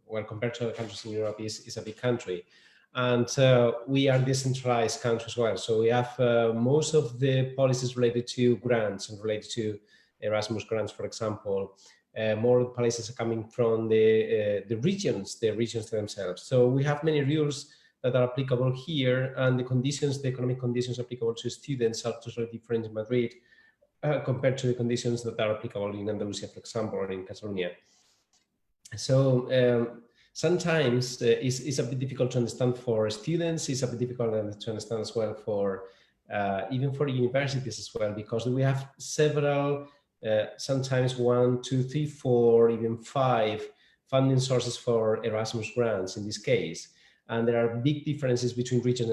well, compared to other countries in Europe, is a big country. And we are decentralized country as well. So we have most of the policies related to grants and related to Erasmus grants, for example. More policies are coming from the regions themselves. So we have many rules that are applicable here, and the economic conditions applicable to students are totally different in Madrid compared to the conditions that are applicable in Andalusia, for example, or in Catalonia. So sometimes it's a bit difficult to understand for students. It's a bit difficult to understand as well for even for universities as well, because we have several, sometimes 1, 2, 3, 4, even 5 funding sources for Erasmus grants in this case. And there are big differences between regions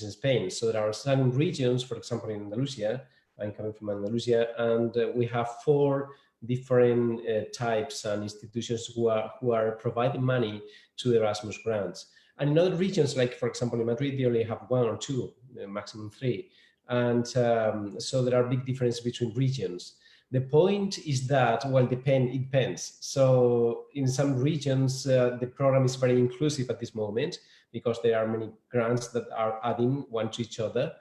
in Spain. So there are some regions, for example, in Andalusia, I'm coming from Andalusia, and we have 4 different types and institutions who are providing money to Erasmus grants. And in other regions, like for example in Madrid, they only have 1 or 2, maximum 3. And so there are big differences between regions. The point is that, well, it depends. So in some regions, the program is very inclusive at this moment because there are many grants that are adding one to each other.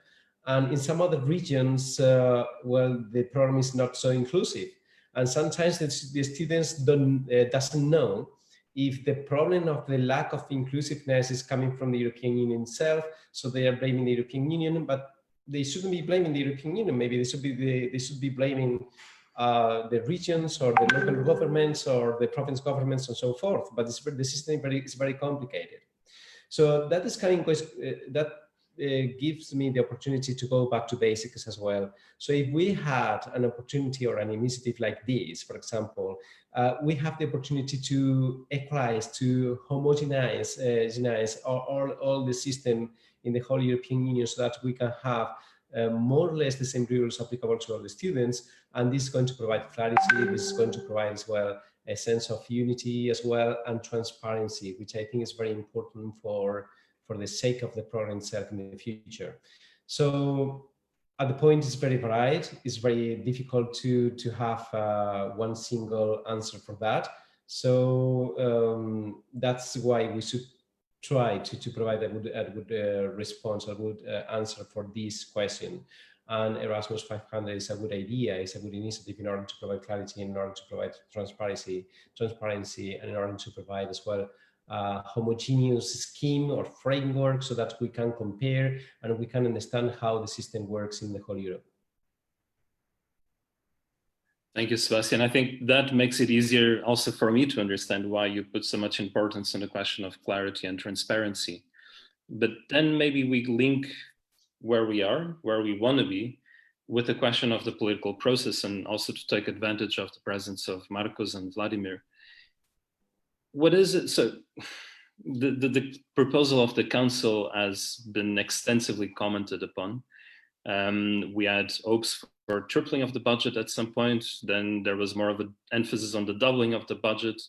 And in some other regions, well, the program is not so inclusive. And sometimes the students doesn't know if the problem of the lack of inclusiveness is coming from the European Union itself. So they are blaming the European Union, but they shouldn't be blaming the European Union. Maybe they should be blaming the regions or the local governments or the province governments and so forth. But the system is very complicated. So that is kind of that gives me the opportunity to go back to basics as well. So if we had an opportunity or an initiative like this, for example, we have the opportunity to equalize, to homogenize all the system in the whole European Union so that we can have more or less the same rules applicable to all the students. And this is going to provide clarity. This is going to provide as well a sense of unity as well and transparency, which I think is very important for the sake of the program itself in the future. So at the point is very varied. It's very difficult to have one single answer for that. So that's why we should try to provide a good response, a good answer for this question. And Erasmus 500 is a good idea, it's a good initiative in order to provide clarity, in order to provide transparency, and in order to provide as well a homogeneous scheme or framework so that we can compare and we can understand how the system works in the whole Europe. Thank you, Sebastian. I think that makes it easier also for me to understand why you put so much importance on the question of clarity and transparency. But then maybe we link where we are, where we want to be, with the question of the political process, and also to take advantage of the presence of Marcos and Vladimir. What is it? So the proposal of the council has been extensively commented upon. We had hopes for tripling of the budget at some point. Then there was more of an emphasis on the doubling of the budget.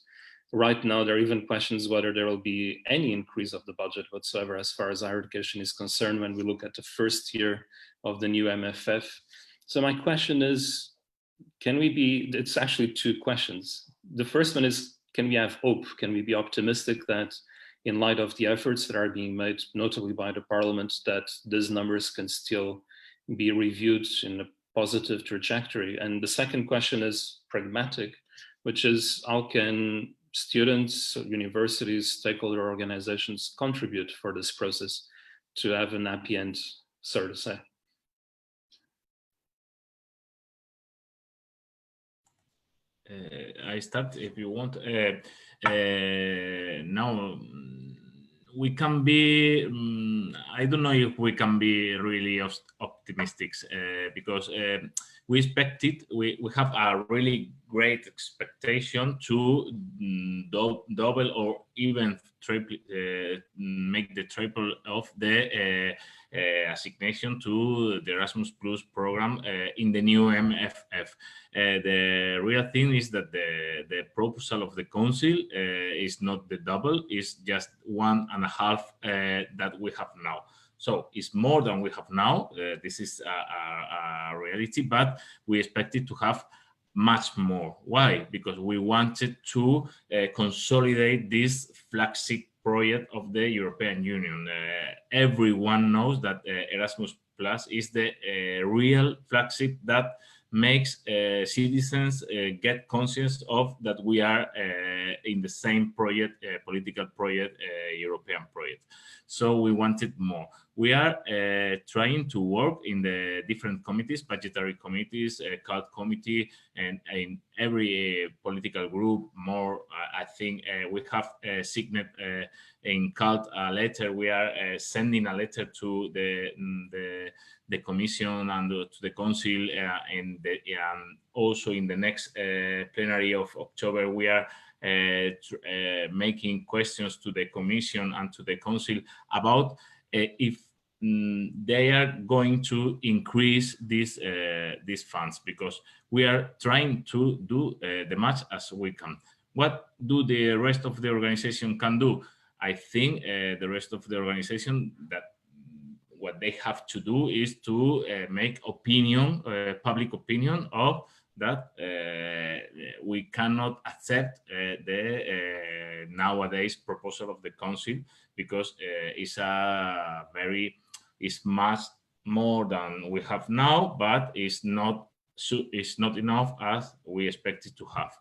Right now, there are even questions whether there will be any increase of the budget whatsoever as far as higher education is concerned when we look at the first year of the new MFF. So my question is, it's actually 2 questions. The first one is, can we have hope? Can we be optimistic that in light of the efforts that are being made, notably by the Parliament, that these numbers can still be reviewed in a positive trajectory. And the second question is pragmatic, which is how can students, universities, stakeholder organizations contribute for this process to have an happy end, so to say? I start if you want. Now we can be. I don't know if we can be really optimistic because we expected. We have a really great expectation to double or even triple, make the triple of the assignation to the Erasmus Plus program in the new MFF. The real thing is that the proposal of the council is not the double, it's just 1.5 that we have now. So it's more than we have now. This is a reality, but we expected to have much more. Why? Because we wanted to consolidate this flagship project of the European Union. Everyone knows that Erasmus Plus is the real flagship that makes citizens get conscious of that we are in the same project, political project, European project. So we wanted more. We are trying to work in the different committees, budgetary committees, cult committee, and in every political group. More, I think we have signed in cult a letter. We are sending a letter to the Commission and to the Council, and also in the next plenary of October, we are making questions to the Commission and to the Council about if they are going to increase these funds, because we are trying to do the much as we can. What do the rest of the organization can do? I think the rest of the organization, that what they have to do is to make opinion, public opinion of that we cannot accept the nowadays proposal of the council, because it's much more than we have now, but it's not enough as we expected to have.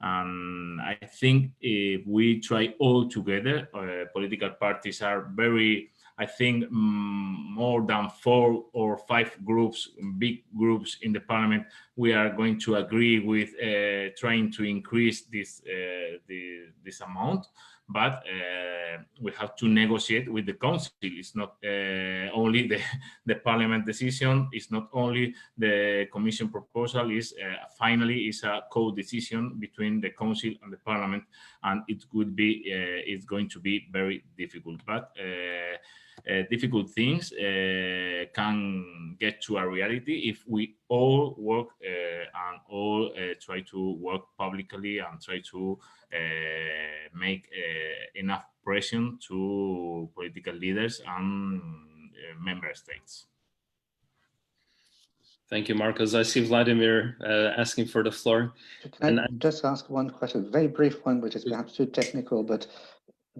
And I think if we try all together, political parties are very, I think more than 4 or 5 groups, big groups in the parliament, we are going to agree with trying to increase this amount. But we have to negotiate with the council. It's not only the parliament decision. It's not only the commission proposal. Is finally is a co-decision between the council and the parliament, and it could be it's going to be very difficult. But difficult things can get to a reality if we all work and all try to work publicly and try to make enough pressure to political leaders and member states. Thank you, Marcos. I see Vladimir asking for the floor. Can I just ask one question, a very brief one, which is perhaps too technical, but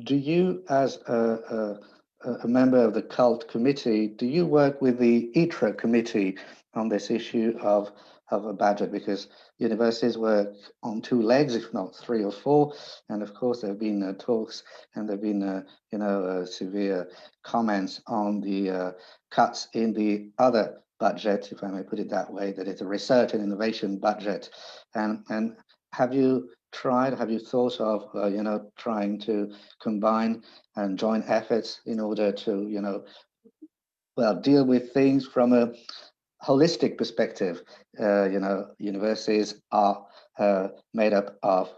do you, as a member of the CULT committee, do you work with the ITRA committee on this issue of a budget? Because universities work on 2 legs, if not 3 or 4, and of course there have been talks, and there have been severe comments on the cuts in the other budget, if I may put it that way, that is a research and innovation budget. And have you thought of trying to combine and join efforts in order to deal with things from a holistic perspective? Universities are made up of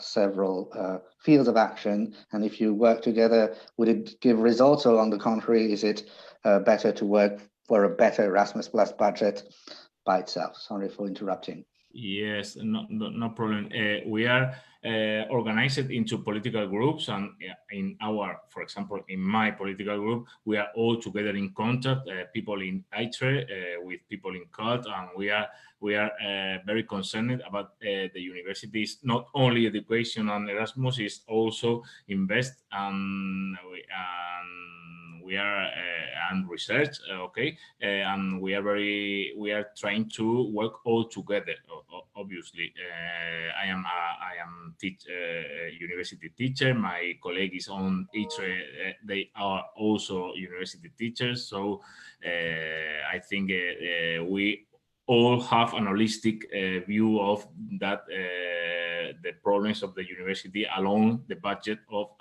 several fields of action, and if you work together, would it give results, or on the contrary, is it better to work for a better Erasmus Plus budget by itself? Sorry for interrupting. Yes, no problem. We are organized into political groups, and in our, for example, in my political group, we are all together in contact, people in ITRE with people in CULT, and we are very concerned about the universities. Not only education and Erasmus, is also invest, and we are and research, okay, and we are trying to work all together. Obviously, I am university teacher. My colleague is on ITRE. They are also university teachers. So I think we all have an holistic view of that the problems of the university along the budget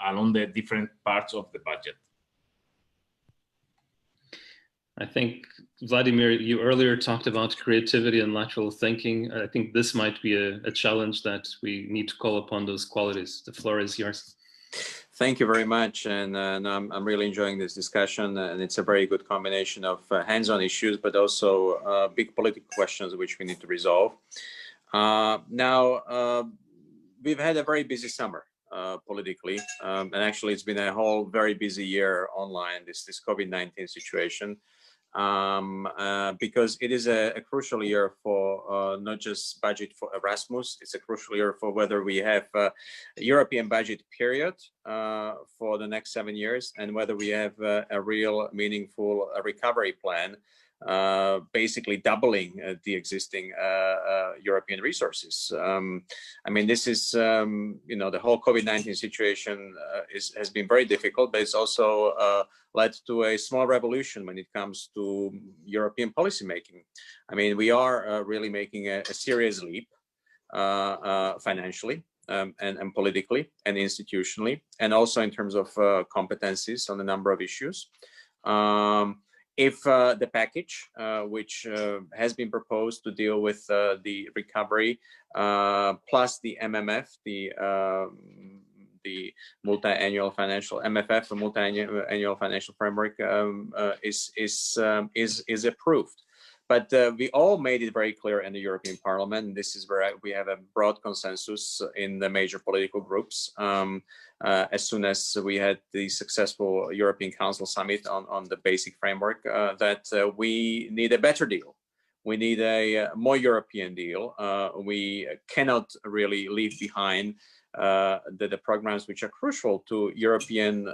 along the different parts of the budget. I think, Vladimir, you earlier talked about creativity and lateral thinking. I think this might be a challenge that we need to call upon those qualities. The floor is yours. Thank you very much, and I'm really enjoying this discussion, and it's a very good combination of hands-on issues, but also big political questions which we need to resolve. Now, we've had a very busy summer politically, and actually it's been a whole very busy year online, this COVID-19 situation. Because it is a crucial year for not just budget for Erasmus, it's a crucial year for whether we have a European budget period for the next 7 years, and whether we have a real meaningful recovery plan, basically doubling the existing European resources. I mean, this is, you know, the whole COVID-19 situation has been very difficult, but it's also led to a small revolution when it comes to European policymaking. I mean, we are really making a serious leap financially and politically and institutionally, and also in terms of competencies on a number of issues. If the package, which has been proposed to deal with the recovery, plus the MMF, the multi-annual financial MFF, the multi-annual financial framework, is approved. But we all made it very clear in the European Parliament, and this is where we have a broad consensus in the major political groups. As soon as we had the successful European Council summit on the basic framework, that we need a better deal. We need a more European deal. We cannot really leave behind the programs which are crucial to European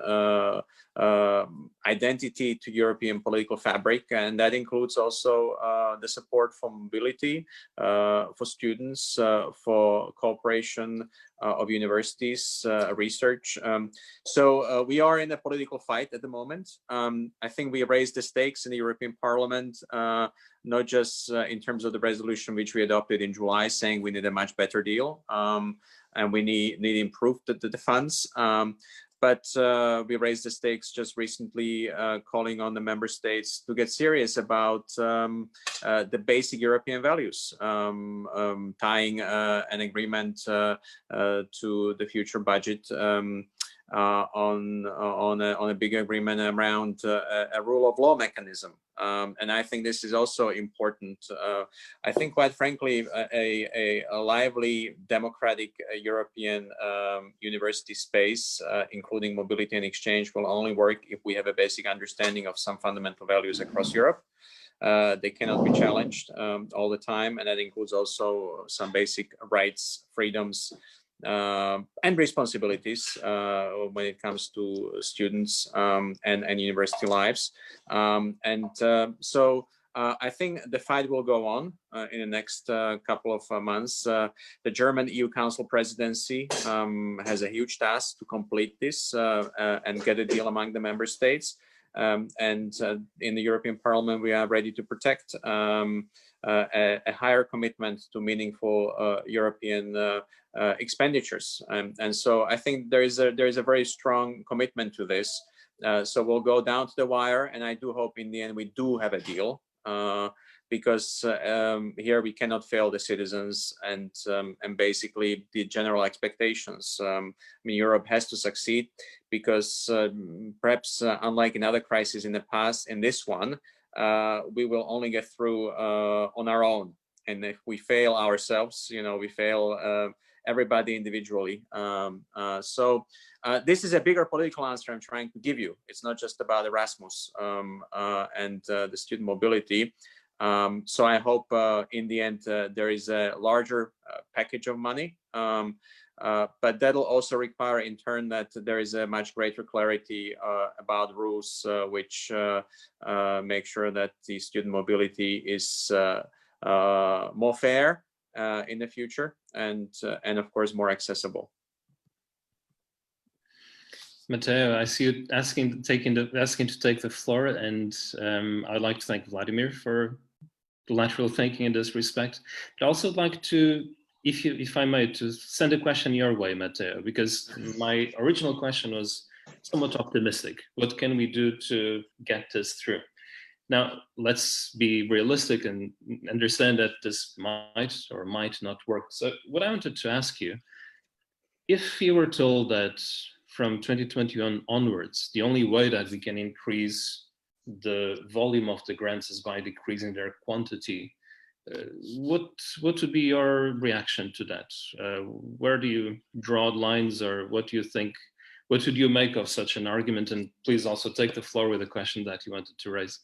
identity, to European political fabric, and that includes also the support for mobility, for students, for cooperation of universities, research. So we are in a political fight at the moment. I think we raised the stakes in the European Parliament, not just in terms of the resolution which we adopted in July, saying we need a much better deal. And we need improved the funds. But we raised the stakes just recently, calling on the member states to get serious about the basic European values, tying an agreement to the future budget on a big agreement around a rule of law mechanism. And I think this is also important. I think, quite frankly, a lively democratic European university space, including mobility and exchange, will only work if we have a basic understanding of some fundamental values across Europe. They cannot be challenged all the time, and that includes also some basic rights, freedoms, and responsibilities when it comes to students and university lives. So I think the fight will go on in the next couple of months. The German EU Council presidency has a huge task to complete this and get a deal among the member states. And in the European Parliament, we are ready to protect a higher commitment to meaningful European expenditures, and so I think there is a very strong commitment to this. So we'll go down to the wire, and I do hope in the end we do have a deal, because here we cannot fail the citizens and basically the general expectations. I mean, Europe has to succeed, because perhaps unlike in other crises in the past, in this one, we will only get through on our own. And if we fail ourselves, you know, we fail everybody individually. So this is a bigger political answer I'm trying to give you. It's not just about Erasmus and the student mobility. So I hope in the end there is a larger package of money, but that'll also require in turn that there is a much greater clarity about rules which make sure that the student mobility is more fair in the future, and of course more accessible. Matteo, I see you asking to take the floor, and I'd like to thank Vladimir for lateral thinking in this respect. I'd also like to, if I may, to send a question your way, Matteo, because my original question was somewhat optimistic. What can we do to get this through? Now, let's be realistic and understand that this might or might not work. So what I wanted to ask you, if you were told that from 2021 onwards, the only way that we can increase the volume of the grants is by decreasing their quantity, what would be your reaction to that? Where do you draw lines, or what do you think? What would you make of such an argument? And please also take the floor with a question that you wanted to raise.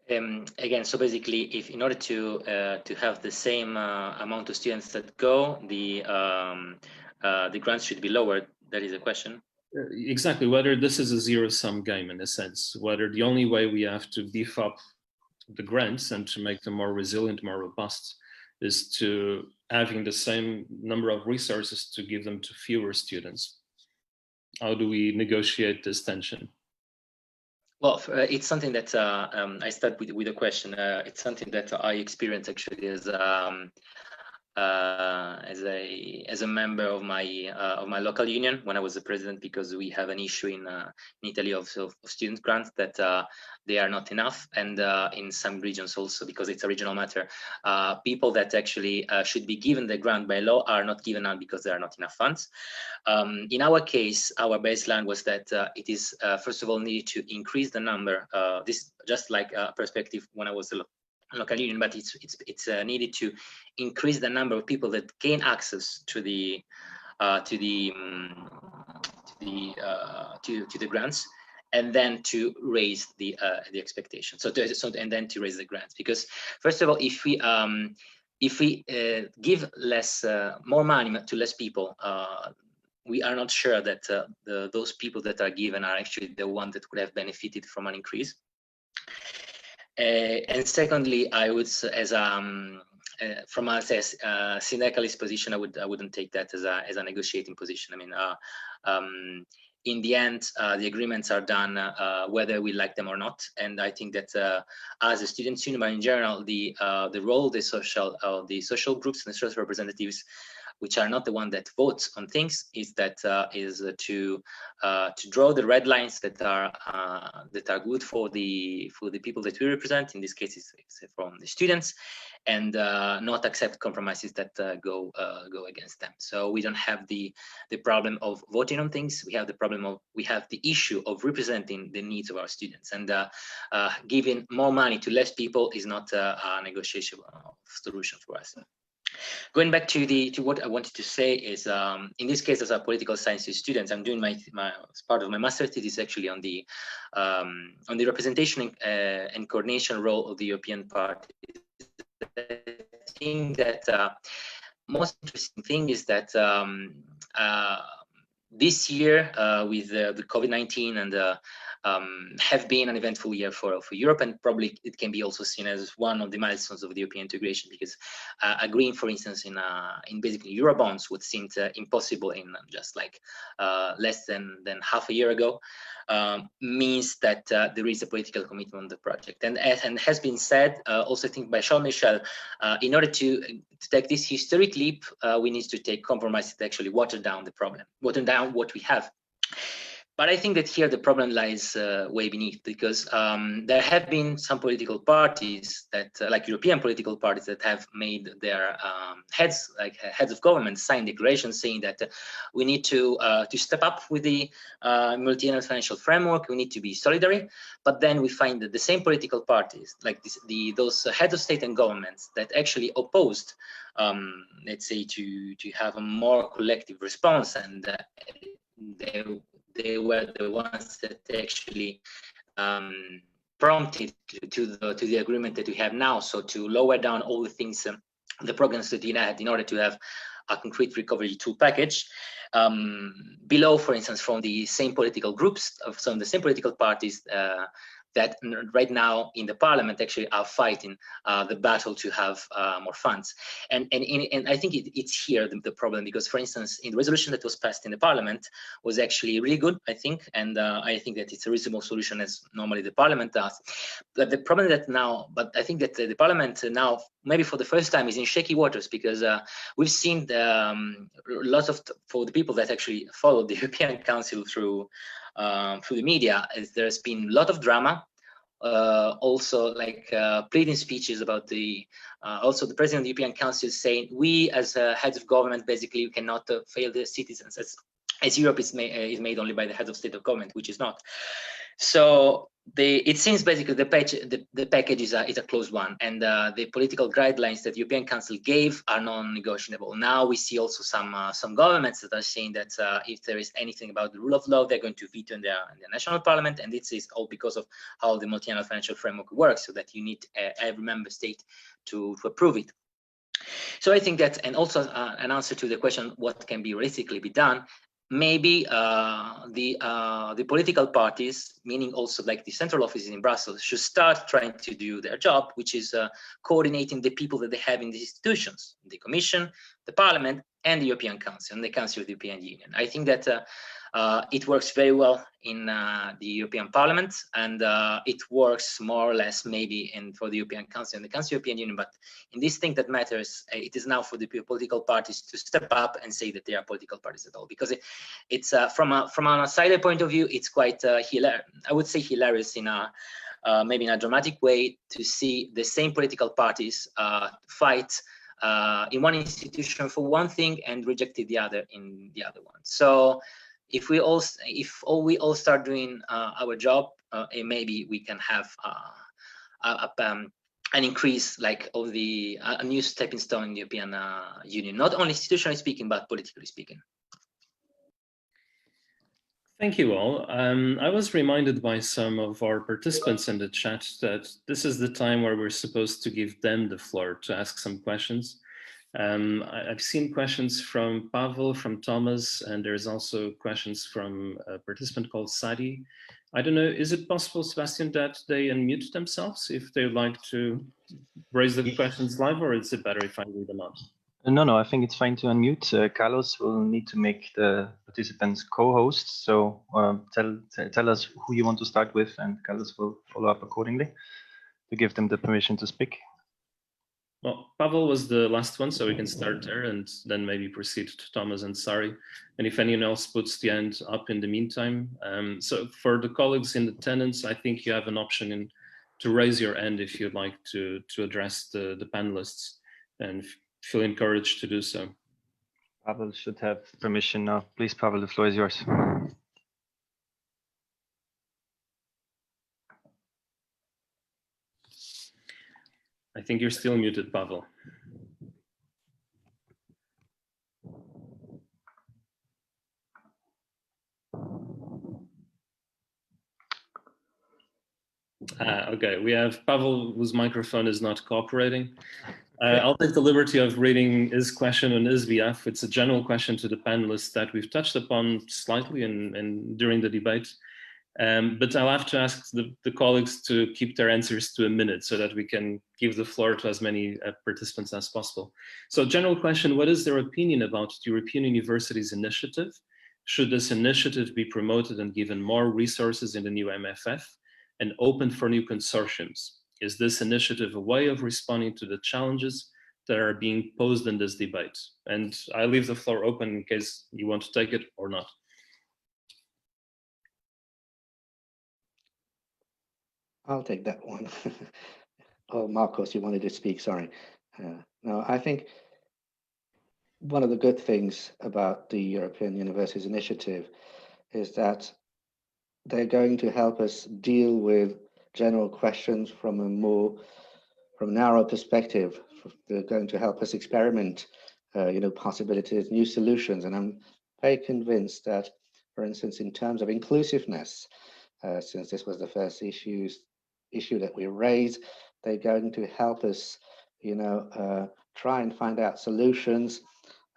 Again, so basically, if in order to have the same amount of students that go, the grants should be lowered. That is the question. Exactly. Whether this is a zero-sum game in a sense, whether the only way we have to beef up the grants and to make them more resilient, more robust, is to having the same number of resources to give them to fewer students. How do we negotiate this tension? Well, it's something that I start with a question. It's something that I experienced actually as a member of my local union when I was the president, because we have an issue in Italy of student grants that they are not enough, and in some regions also, because it's a regional matter, people that actually should be given the grant by law are not given out because there are not enough funds. In our case, our baseline was that it is first of all needed to increase the number. This just like a perspective when I was the local union, but it's needed to increase the number of people that gain access to the grants, and then to raise the expectation. And then to raise the grants, because first of all, if we give more money to less people, we are not sure that those people that are given are actually the ones that would have benefited from an increase. And secondly, I would, from a syndicalist position, I wouldn't take that as a negotiating position. I mean, in the end, the agreements are done whether we like them or not. And I think that as a students' union, but in general, the role of the social groups and the social representatives, which are not the one that votes on things, is to draw the red lines that are good for the people that we represent. In this case, it's from the students, and not accept compromises that go against them. So we don't have the problem of voting on things. We have the issue of representing the needs of our students, and giving more money to less people is not a negotiation solution for us. Going back to what I wanted to say is, in this case, as a political sciences student, I'm doing as part of my master's thesis actually on the representation and coordination role of the European parties. I think that most interesting thing is that this year with the COVID-19 and have been an eventful year for Europe, and probably it can be also seen as one of the milestones of the European integration, because agreeing, for instance, in basically Eurobonds would seem impossible in just like less than half a year ago, means that there is a political commitment on the project. And has been said, also I think by Charles Michel, in order to take this historic leap, we need to take compromises that actually water down the problem, water down what we have. But I think that here the problem lies way beneath, because there have been some political parties that, like European political parties, that have made their heads of government sign declarations saying that we need to step up with the multi-annual financial framework. We need to be solidary. But then we find that the same political parties, like those heads of state and governments that actually opposed, let's say, to have a more collective response, and they were the ones that actually prompted to the agreement that we have now. So to lower down all the things, the programs that we had in order to have a concrete recovery tool package. Below, for instance, from the same political groups, of some of the same political parties that right now in the parliament actually are fighting the battle to have more funds. And I think it's here the problem, because, for instance, in the resolution that was passed in the parliament was actually really good, I think, and I think that it's a reasonable solution, as normally the parliament does. But the problem that now, but I think that the parliament now, maybe for the first time, is in shaky waters, because we've seen lots of, for the people that actually follow the European Council through the media, there's been a lot of drama. Also, like pleading speeches about the also the president of the European Council saying, we as heads of government basically cannot fail the citizens, as Europe is made only by the heads of state of government, which is not. So it seems basically the package is a closed one, and the political guidelines that the European Council gave are non-negotiable. Now we see also some governments that are saying that if there is anything about the rule of law, they're going to veto in their national parliament, and this is all because of how the multi-annual financial framework works, so that you need every member state to approve it. So I think that, and also an answer to the question, what can be realistically be done, maybe the political parties, meaning also like the central offices in Brussels, should start trying to do their job, which is coordinating the people that they have in these institutions, the Commission, the Parliament, and the European Council, and the Council of the European Union. I think that it works very well in the European Parliament, and it works more or less maybe for the European Council and the Council of the European Union. But in this thing that matters, it is now for the political parties to step up and say that they are political parties at all, because it's from an outsider point of view, it's quite hilarious. I would say hilarious in a maybe in a dramatic way to see the same political parties fight in one institution for one thing and rejected the other in the other one. So if we all start doing our job, maybe we can have an increase, like of a new stepping stone in the European Union, not only institutionally speaking, but politically speaking. Thank you all. I was reminded by some of our participants in the chat that this is the time where we're supposed to give them the floor to ask some questions. I've seen questions from Pavel, from Thomas, and there's also questions from a participant called Sadi. I don't know, is it possible, Sebastian, that they unmute themselves if they like to raise the questions live, or is it better if I read them out? No, I think it's fine to unmute. Carlos will need to make the participants co-hosts. So tell us who you want to start with, and Carlos will follow up accordingly to give them the permission to speak. Well, Pavel was the last one, so we can start there and then maybe proceed to Thomas and Sari. And if anyone else puts the hand up in the meantime. So for the colleagues in attendance, I think you have an option to raise your hand if you'd like to address the panelists, and feel encouraged to do so. Pavel should have permission now. Please, Pavel, the floor is yours. I think you're still muted, Pavel. Okay, we have Pavel, whose microphone is not cooperating. I'll take the liberty of reading his question on his behalf. It's a general question to the panelists that we've touched upon slightly during the debate. But I'll have to ask the colleagues to keep their answers to a minute so that we can give the floor to as many participants as possible. So general question, what is their opinion about the European Universities Initiative? Should this initiative be promoted and given more resources in the new MFF and open for new consortiums? Is this initiative a way of responding to the challenges that are being posed in this debate? And I leave the floor open in case you want to take it or not. I'll take that one. Oh, Marcos, you wanted to speak, sorry. No, I think one of the good things about the European Universities Initiative is that they're going to help us deal with general questions from a narrow perspective. They're going to help us experiment, possibilities, new solutions. And I'm very convinced that, for instance, in terms of inclusiveness, since this was the first issue issue that we raise. They're going to help us, try and find out solutions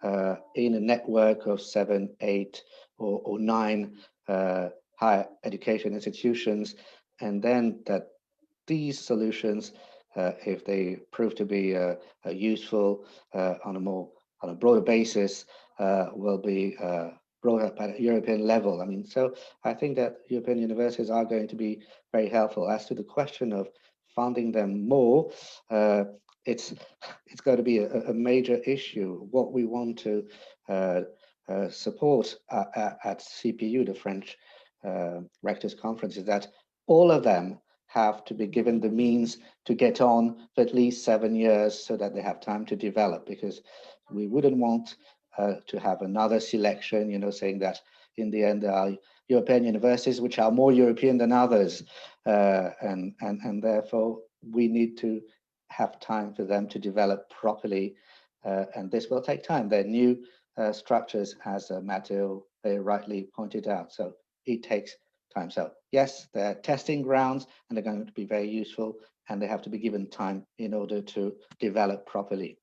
in a network of 7, 8, or 9 higher education institutions, and then that these solutions, if they prove to be useful on a broader basis, will be brought up at a European level. I mean, so I think that European universities are going to be very helpful. As to the question of funding them more, it's going to be a major issue. What we want to support at CPU, the French Rectors Conference, is that all of them have to be given the means to get on for at least 7 years so that they have time to develop, because we wouldn't want to have another selection, saying that in the end there are European universities which are more European than others, and therefore we need to have time for them to develop properly, and this will take time. They're new structures, as Matteo very rightly pointed out, so it takes time. So yes, they're testing grounds and they're going to be very useful, and they have to be given time in order to develop properly.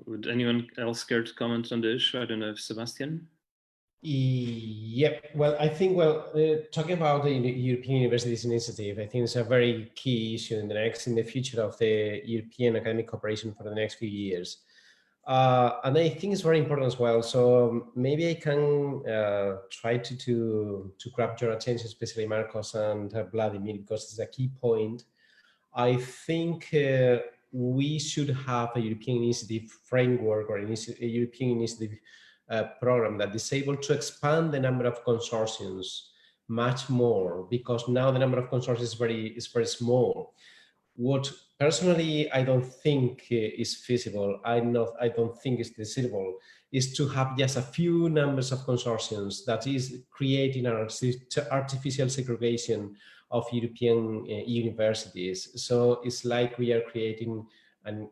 Would anyone else care to comment on the issue? I don't know if Sebastian? Yep. Well, I think, talking about the European Universities Initiative, I think it's a very key issue in the future of the European academic cooperation for the next few years. And I think it's very important as well. So maybe I can try to grab your attention, especially Marcos and Vladimir, because it's a key point. I think we should have a European initiative framework or a European initiative program that is able to expand the number of consortiums much more, because now the number of consortia is very small. What personally I don't think is feasible, I don't think is desirable, is to have just a few numbers of consortiums that is creating an artificial segregation of European universities. So it's like we are creating an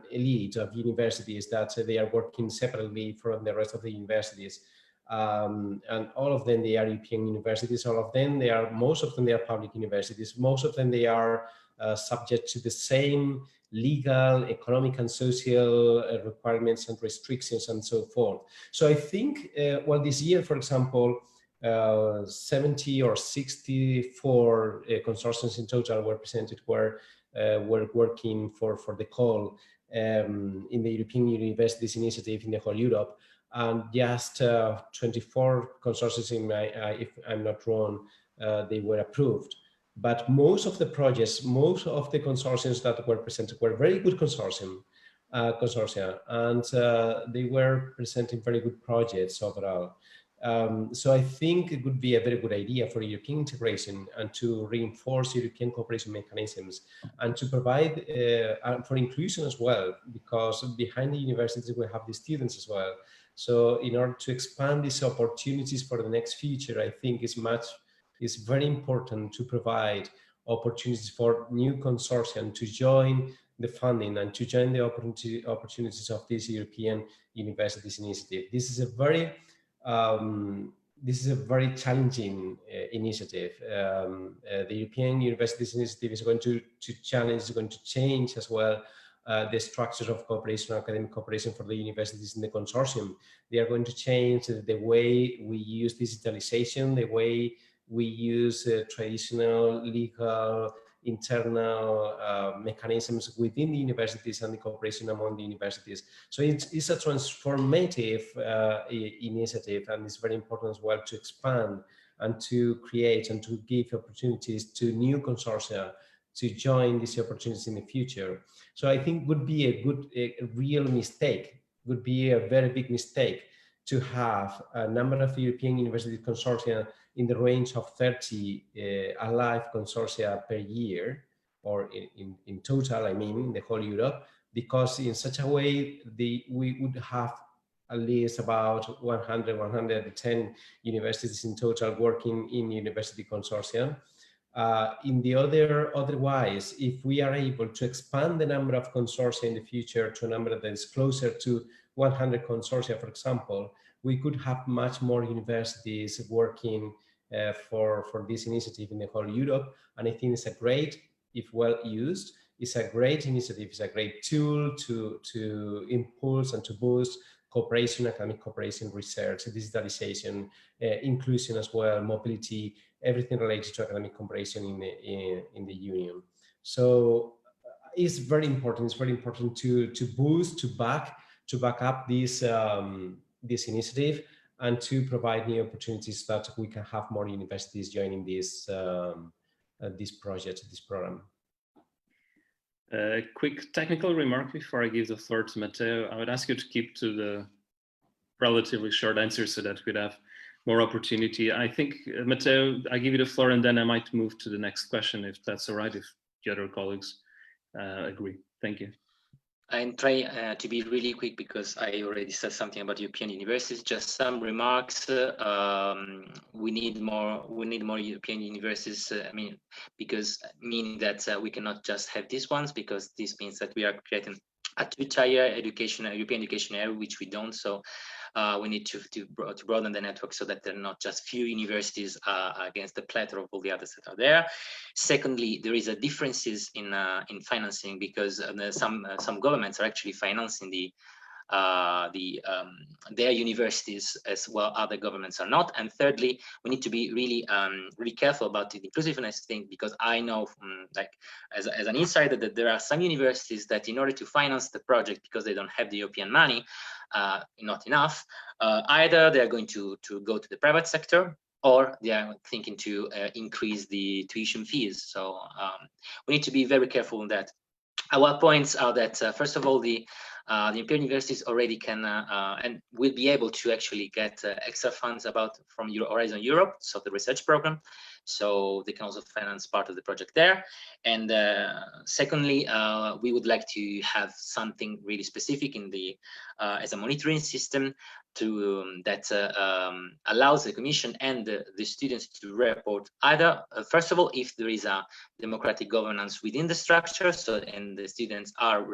elite of universities that they are working separately from the rest of the universities. And all of them, they are European universities. Most of them, they are public universities. Most of them, they are subject to the same legal, economic, and social requirements and restrictions and so forth. So I think, this year, for example, 70 or 64 consortiums in total were presented, were working for the call in the European Universities Initiative in the whole Europe, and just 24 consortia, if I'm not wrong, they were approved. But most of the projects, most of the consortiums that were presented were very good consortia, and they were presenting very good projects overall. So I think it would be a very good idea for European integration and to reinforce European cooperation mechanisms and to provide for inclusion as well, because behind the universities we have the students as well. So in order to expand these opportunities for the next future, I think it's very important to provide opportunities for new consortia to join the funding and to join the opportunities of this European Universities Initiative. This is a very challenging initiative. The European Universities Initiative is going to challenge, is going to change as well the structure of cooperation, academic cooperation for the universities in the consortium. They are going to change the way we use digitalization, the way we use traditional legal internal mechanisms within the universities and the cooperation among the universities. So it's a transformative initiative, and it's very important as well to expand and to create and to give opportunities to new consortia to join these opportunities in the future. So I think would be a real mistake, would be a very big mistake to have a number of European university consortia in the range of 30 alive consortia per year, or in total, I mean, in the whole Europe, because in such a way, we would have at least about 100, 110 universities in total working in university consortia. Otherwise, if we are able to expand the number of consortia in the future to a number that is closer to 100 consortia, for example, we could have much more universities working for this initiative in the whole Europe. And I think it's a great, if well used, it's a great initiative. It's a great tool to impulse and to boost cooperation, academic cooperation, research, digitalization, inclusion as well, mobility, everything related to academic cooperation in the Union. So it's very important. It's very important to boost, to back up this this initiative, and to provide new opportunities that we can have more universities joining this this project, this program. A quick technical remark before I give the floor to Matteo. I would ask you to keep to the relatively short answer so that we'd have more opportunity. I think, Matteo, I give you the floor and then I might move to the next question if that's all right, if the other colleagues agree. Thank you. I'll try to be really quick because I already said something about European universities. Just some remarks. We need more European universities. I mean, because meaning that we cannot just have these ones, because this means that we are creating a two-tier education, European education area, which we don't. So we need to broaden the network so that there are not just few universities against the plethora of all the others that are there. Secondly, there is a differences in financing, because some governments are actually financing their universities as well, other governments are not. And thirdly, we need to be really careful about the inclusiveness thing, because I know like as an insider that there are some universities that in order to finance the project, because they don't have the European money, not enough, either they're going to go to the private sector, or they are thinking to increase the tuition fees. So we need to be very careful on that. Our points are that first of all, the European universities already can and will be able to actually get extra funds from Horizon Europe, so the research program. So they can also finance part of the project there. And secondly, we would like to have something really specific in the as a monitoring system that allows the Commission and the students to report either, first of all, if there is a democratic governance within the structure, so and the students are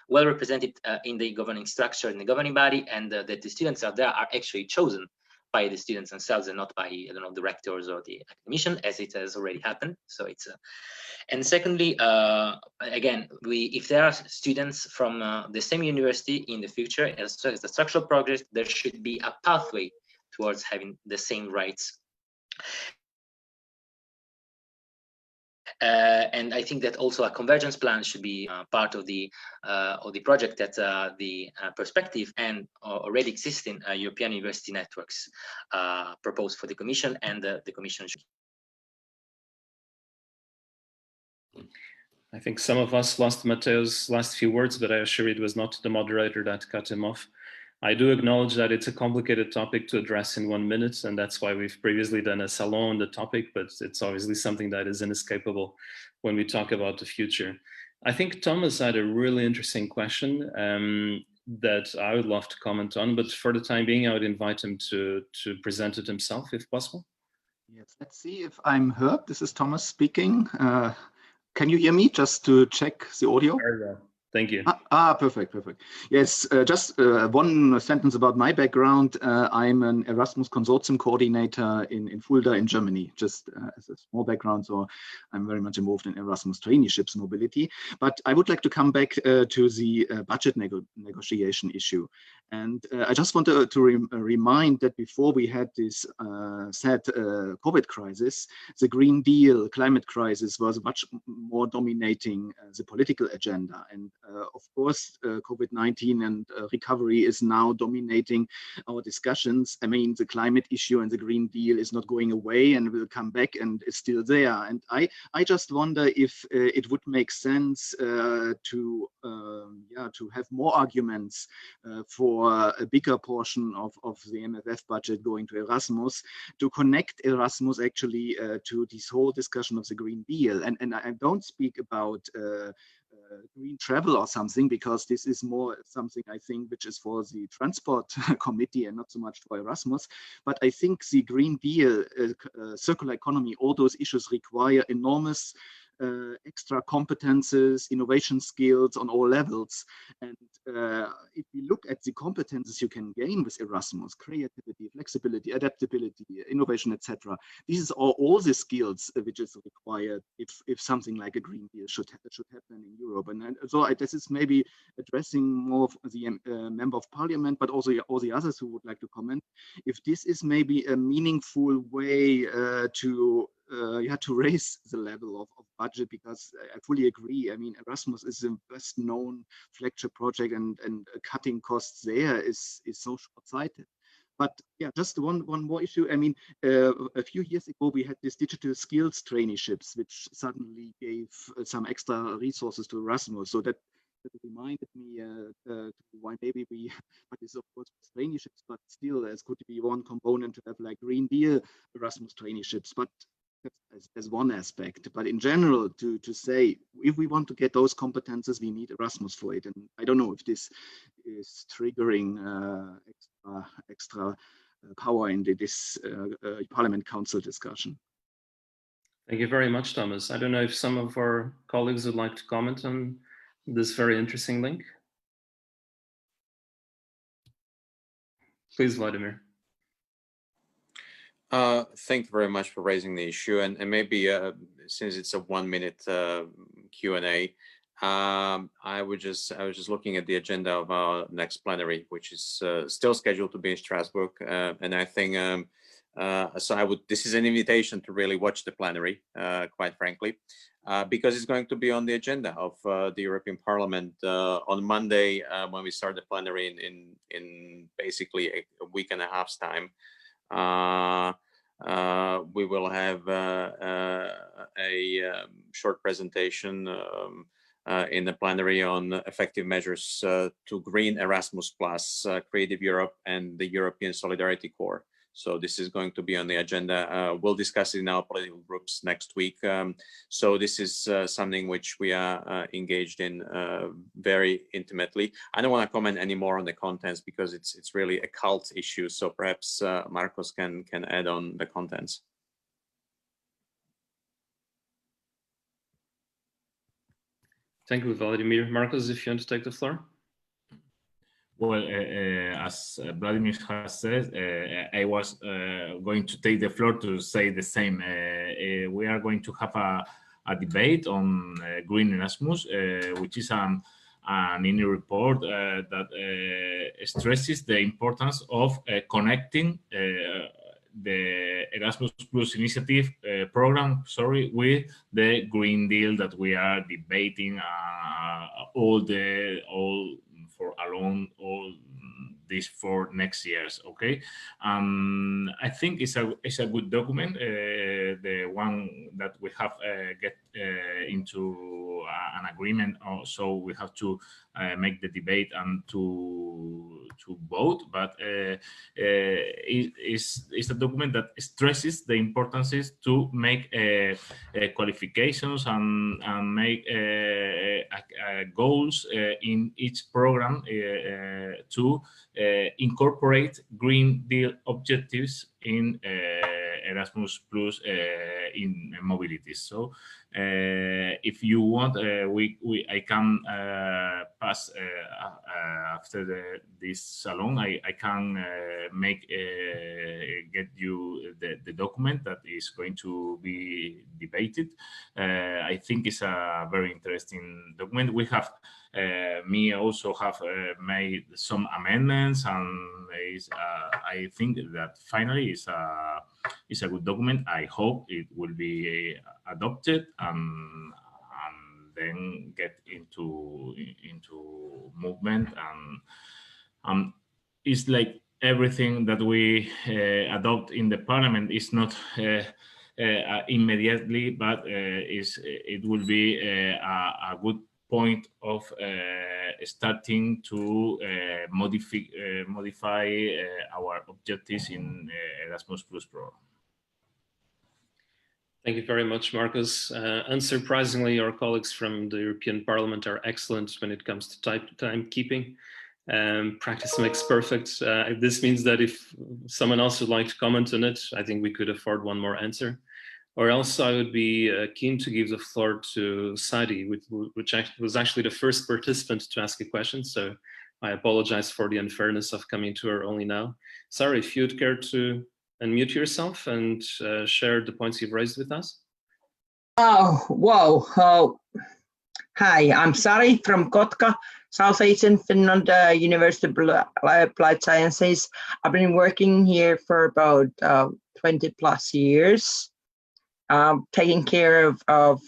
well represented in the governing structure, in the governing body, and that the students are actually chosen by the students themselves and not by, I don't know, the rectors or the academician, as it has already happened. So it's and secondly, again, if there are students from the same university in the future as the structural project, there should be a pathway towards having the same rights. And I think that also a convergence plan should be part of the project, that the perspective and already existing European university networks proposed for the Commission, and the Commission should. I think some of us lost Matteo's last few words, but I assure it was not the moderator that cut him off. I do acknowledge that it's a complicated topic to address in 1 minute, and that's why we've previously done a salon on the topic, but it's obviously something that is inescapable when we talk about the future. I think Thomas had a really interesting question that I would love to comment on, but for the time being, I would invite him to present it himself, if possible. Yes, let's see if I'm heard. This is Thomas speaking. Can you hear me, just to check the audio? Very well. Thank you. Perfect, perfect. Yes, just one sentence about my background. I'm an Erasmus Consortium coordinator in Fulda in Germany, just as a small background. So I'm very much involved in Erasmus traineeships mobility. But I would like to come back to the budget negotiation issue. And I just want to remind that before we had this sad COVID crisis, the Green Deal climate crisis was much more dominating the political agenda. And of course, COVID-19 and recovery is now dominating our discussions. I mean, the climate issue and the Green Deal is not going away and will come back and is still there. And I just wonder if it would make sense to have more arguments for a bigger portion of the MFF budget going to Erasmus, to connect Erasmus actually to this whole discussion of the Green Deal. And I don't speak about green travel or something, because this is more something I think which is for the transport committee and not so much for Erasmus. But I think the Green Deal, circular economy, all those issues require enormous extra competences, innovation skills on all levels. And if you look at the competences you can gain with Erasmus, creativity, flexibility, adaptability, innovation, etc., these is all the skills which is required if something like a Green Deal should happen in Europe. And so this is maybe addressing more of the member of parliament, but also all the others who would like to comment, if this is maybe a meaningful way to raise the level of budget, because I fully agree. I mean, Erasmus is the best known flagship project, and cutting costs there is so short-sighted. But yeah, just one more issue. I mean, a few years ago, we had these digital skills traineeships, which suddenly gave some extra resources to Erasmus. So that reminded me why maybe we, but it's of course traineeships, but still there's could be one component to have like Green Deal Erasmus traineeships, but as one aspect. But in general, to say, if we want to get those competences, we need Erasmus for it. And I don't know if this is triggering extra power in this Parliament Council discussion. Thank you very much, Thomas. I don't know if some of our colleagues would like to comment on this very interesting link. Please, Vladimir. Thank you very much for raising the issue, and maybe since it's a 1-minute Q&A, I was just looking at the agenda of our next plenary, which is still scheduled to be in Strasbourg, and I think this is an invitation to really watch the plenary, quite frankly, because it's going to be on the agenda of the European Parliament on Monday when we start the plenary in basically a week and a half's time. We will have a short presentation in the plenary on effective measures to green Erasmus Plus, Creative Europe, and the European Solidarity Corps. So this is going to be on the agenda. We'll discuss it in our political groups next week. So this is something which we are engaged in very intimately. I don't want to comment any more on the contents because it's really a cult issue. So perhaps Marcos can add on the contents. Thank you, Vladimir. Marcos, if you want to take the floor. Well, as Vladimir has said, I was going to take the floor to say the same. We are going to have a debate on Green Erasmus, which is an in report that stresses the importance of connecting the Erasmus Plus initiative program, with the Green Deal that we are debating all for along all this for next years. Okay, I think it's a good document, the one that we have get into an agreement. So we have to make the debate and to vote, but it's a document that stresses the importance to make qualifications and make goals in each program to incorporate Green Deal objectives in Erasmus Plus in mobility. So if you want, I can pass after this salon. I can get you the document that is going to be debated. I think it's a very interesting document. We have me also have made some amendments, and I think that finally it's a good document. I hope it will be adopted and then get into movement. And it's like everything that we adopt in the Parliament is not immediately, but it will be a good point of starting to modify our objectives in Erasmus Plus program. Thank you very much, Marcos. Unsurprisingly, our colleagues from the European Parliament are excellent when it comes to timekeeping. Practice makes perfect. This means that if someone else would like to comment on it, I think we could afford one more answer. or else I would be keen to give the floor to Sadi, which was actually the first participant to ask a question. So I apologize for the unfairness of coming to her only now. Sarah, if you'd care to unmute yourself and share the points you've raised with us. Oh, whoa. Oh. Hi, I'm Sari from Kotka, South Asian Finland University of Applied Sciences. I've been working here for about 20 plus years, taking care of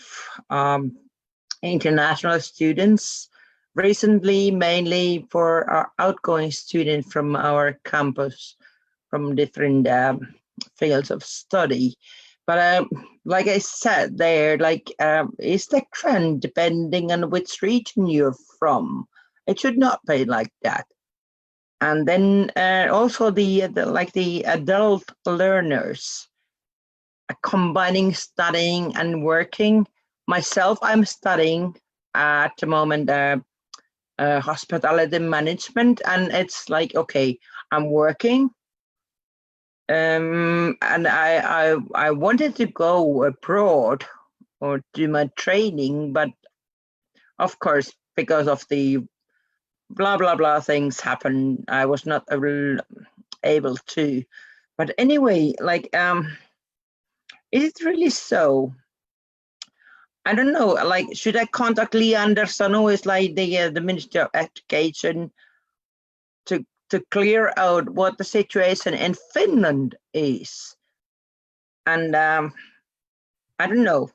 international students. Recently, mainly for our outgoing students from our campus, from different fields of study. But like I said there, like is the trend depending on which region you're from? It should not be like that. And then also the adult learners, combining studying and working. Myself, I'm studying at the moment hospitality management, and it's like, okay, I'm working. And I wanted to go abroad or do my training, but of course, because of the blah, blah, blah things happened, I was not able to. But anyway, like, is it really so? I don't know, like, should I contact Lee Anderson, who is like the Minister of Education, to clear out what the situation in Finland is? And I don't know.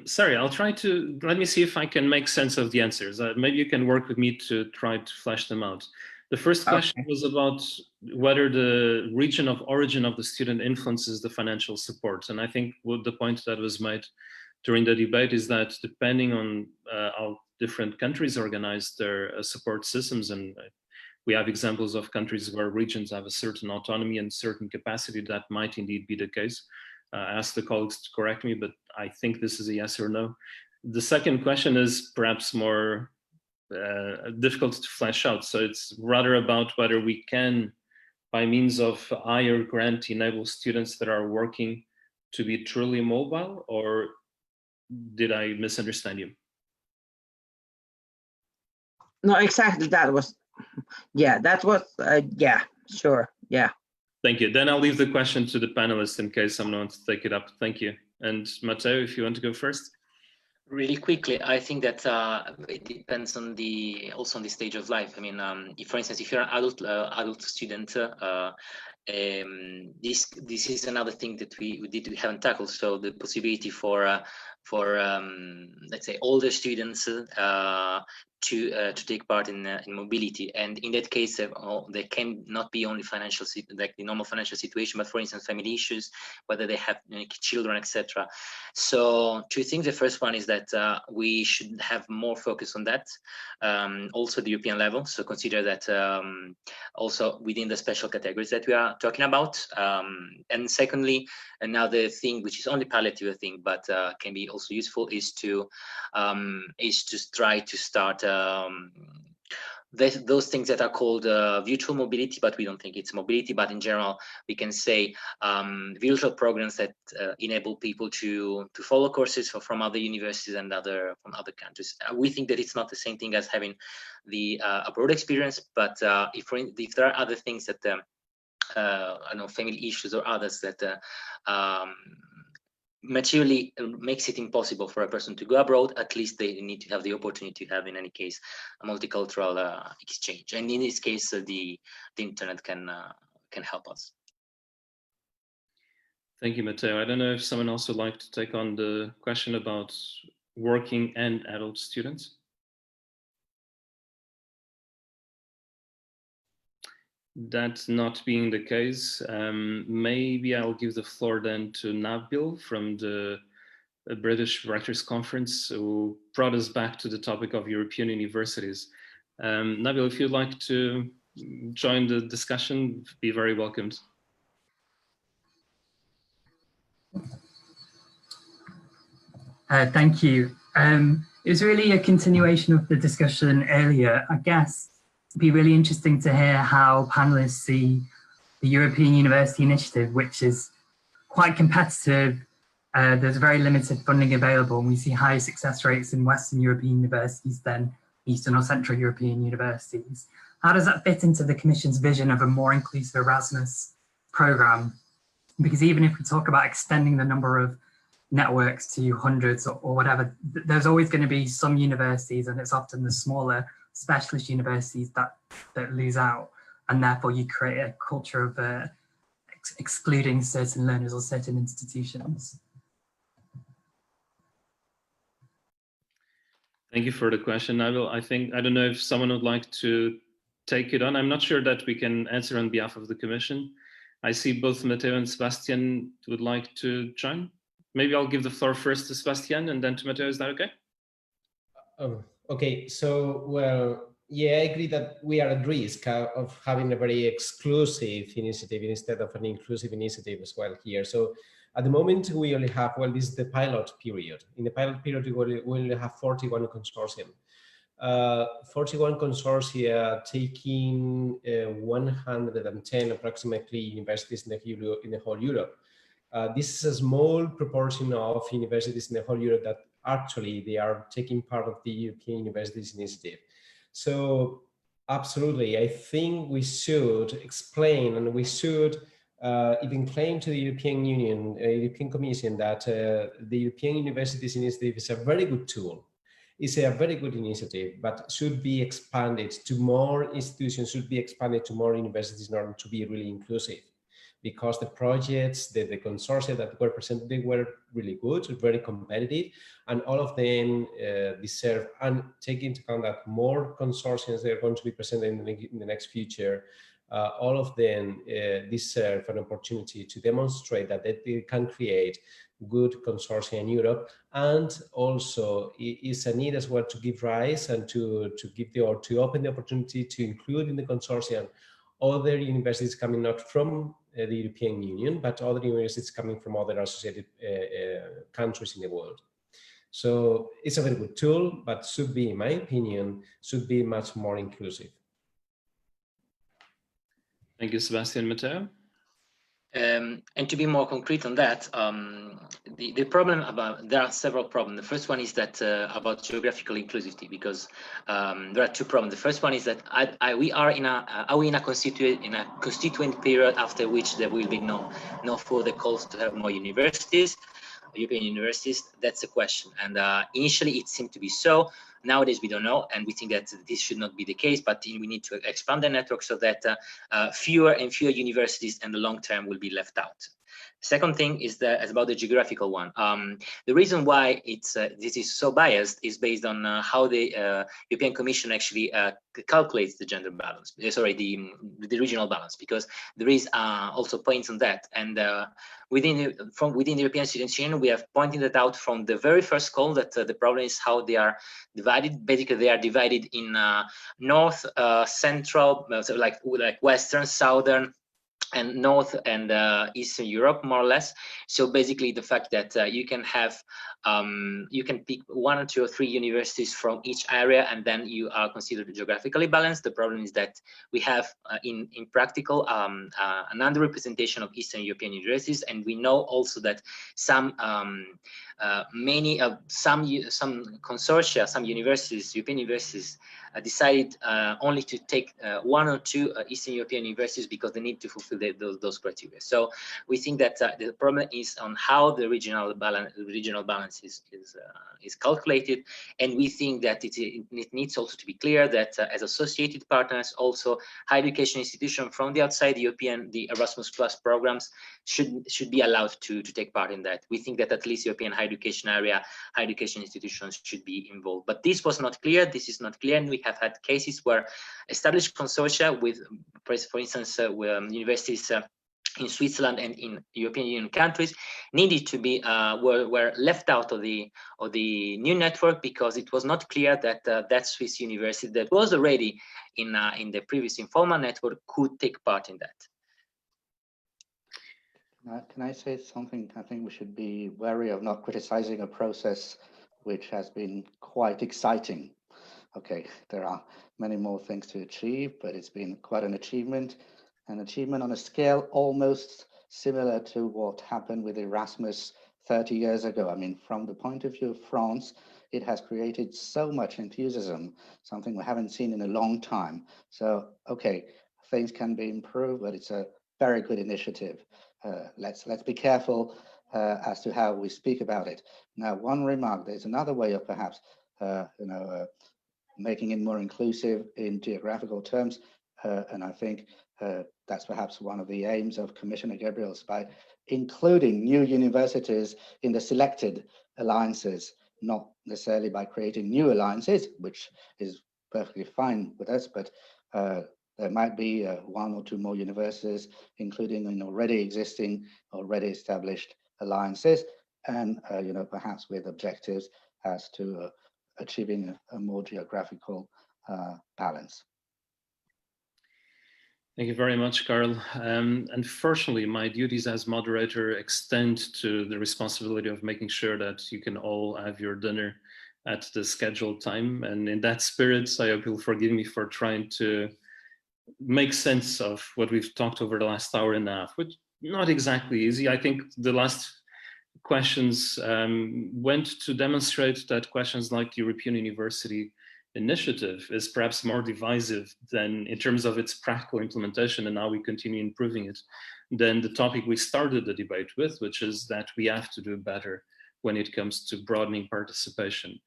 Sorry, I'll try to, let me see if I can make sense of the answers. Maybe you can work with me to try to flesh them out. The first question was about whether the region of origin of the student influences the financial support. And I think what the point that was made during the debate is that depending on how different countries organize their support systems, and we have examples of countries where regions have a certain autonomy and certain capacity, that might indeed be the case. I asked the colleagues to correct me, but I think this is a yes or no. The second question is perhaps more difficult to flesh out. So it's rather about whether we can, by means of higher grant, enable students that are working to be truly mobile, or did I misunderstand you? No, exactly. That was, yeah, that was, yeah, sure, yeah. Thank you. Then I'll leave the question to the panelists in case someone wants to take it up. Thank you. And Matteo, if you want to go first. Really quickly, I think that it depends on also on the stage of life. I mean, if, for instance, if you're an adult student, this is another thing that we haven't tackled. So the possibility for let's say older students to take part in mobility, and in that case, there can not be only financial, like the normal financial situation, but for instance, family issues, whether they have children, etc. So two things. The first one is that we should have more focus on that, also the European level. So consider that also within the special categories that we are talking about. And secondly, another thing which is only palliative thing, but can be also useful, is to try to start those things that are called virtual mobility, but we don't think it's mobility, but in general we can say virtual programs that enable people to follow courses from other universities and from other countries. We think that it's not the same thing as having the abroad experience, but if there are other things that I don't know, family issues or others that materially makes it impossible for a person to go abroad, at least they need to have the opportunity to have, in any case, a multicultural exchange. And in this case, the internet can help us. Thank you, Matteo. I don't know if someone else would like to take on the question about working and adult students. That not being the case, maybe I'll give the floor then to Nabil from the British Rectors Conference, who brought us back to the topic of European universities. Nabil, if you'd like to join the discussion, be very welcomed. Thank you. It was really a continuation of the discussion earlier. I guess it'd be really interesting to hear how panelists see the European University Initiative, which is quite competitive. There's very limited funding available, and we see higher success rates in Western European universities than Eastern or Central European universities. How does that fit into the Commission's vision of a more inclusive Erasmus program? Because even if we talk about extending the number of networks to hundreds or whatever, there's always going to be some universities, and it's often the smaller specialist universities that lose out, and therefore you create a culture of excluding certain learners or certain institutions. Thank you for the question. I don't know if someone would like to take it on. I'm not sure that we can answer on behalf of the Commission. I see both Matteo and Sebastian would like to join. Maybe I'll give the floor first to Sebastian and then to Matteo. Is that okay? Okay, so, well, yeah, I agree that we are at risk of having a very exclusive initiative instead of an inclusive initiative as well here. So at the moment, we only have, well, this is the pilot period. In the pilot period, we only have 41 consortium. 41 consortia taking 110 approximately universities in the whole Europe. This is a small proportion of universities in the whole Europe that actually they are taking part of the European Universities Initiative. So absolutely, I think we should explain and we should even claim to the European Union, European Commission that the European Universities Initiative is a very good tool. It's a very good initiative, but should be expanded to more institutions, should be expanded to more universities in order to be really inclusive. Because the projects, the consortia that were presented, they were really good, very competitive, and all of them deserve, and take into account that more consortiums that are going to be presented in the next future, all of them deserve an opportunity to demonstrate that they can create good consortia in Europe, and also it is a need as well to give rise and to open the opportunity to include in the consortium other universities coming not from the European Union, but other universities coming from other associated countries in the world. So it's a very good tool, but should be, in my opinion, should be much more inclusive. Thank you, Sebastian. Matteo? And to be more concrete on that, the problem there are several problems. The first one is that about geographical inclusivity, because there are two problems. The first one is that are we in a constituent period after which there will be no further calls to have more universities, European universities? That's the question. And initially it seemed to be so. Nowadays we don't know, and we think that this should not be the case, but we need to expand the network so that fewer and fewer universities in the long term will be left out. Second thing is about the geographical one. The reason why this is so biased is based on how the European Commission actually calculates the gender balance, sorry, the regional balance, because there is also points on that. And within the European Student Union, we have pointed it out from the very first call that the problem is how they are divided. Basically, they are divided in north, central, so like Western, Southern, and North and Eastern Europe, more or less. So basically the fact that you can have, you can pick 1 or 2 or 3 universities from each area, and then you are considered geographically balanced. The problem is that we have in practical an underrepresentation of Eastern European universities, and we know also that some consortia, some universities, European universities, decided only to take 1 or 2 Eastern European universities because they need to fulfill those criteria. So we think that the problem is on how the regional balance is calculated, and we think that it needs also to be clear that as associated partners, also higher education institutions from the outside the Erasmus Plus programs should be allowed to take part in that. We think that at least European higher education area, higher education institutions should be involved. But this was not clear. This is not clear, and we have had cases where established consortia with, for instance, universities in Switzerland and in European Union countries needed to be were left out of the new network because it was not clear that that Swiss university that was already in the previous informal network could take part in that. Can I say something? I think we should be wary of not criticizing a process which has been quite exciting. Okay, there are many more things to achieve, but it's been quite an achievement. an achievement on a scale almost similar to what happened with Erasmus 30 years ago. I mean, from the point of view of France, it has created so much enthusiasm, something we haven't seen in a long time. So, okay, things can be improved, but it's a very good initiative. Let's be careful as to how we speak about it. Now, one remark, there's another way of perhaps, making it more inclusive in geographical terms. And I think that's perhaps one of the aims of Commissioner Gabriel's, by including new universities in the selected alliances, not necessarily by creating new alliances, which is perfectly fine with us, but there might be one or two more universities, including in already existing, already established alliances, and perhaps with objectives as to achieving a more geographical balance. Thank you very much, Carl. Unfortunately, my duties as moderator extend to the responsibility of making sure that you can all have your dinner at the scheduled time. And in that spirit, I hope you'll forgive me for trying to make sense of what we've talked over the last hour and a half, which not exactly easy. I think the last questions went to demonstrate that questions like the European University Initiative is perhaps more divisive than, in terms of its practical implementation, and now we continue improving it, than the topic we started the debate with, which is that we have to do better when it comes to broadening participation.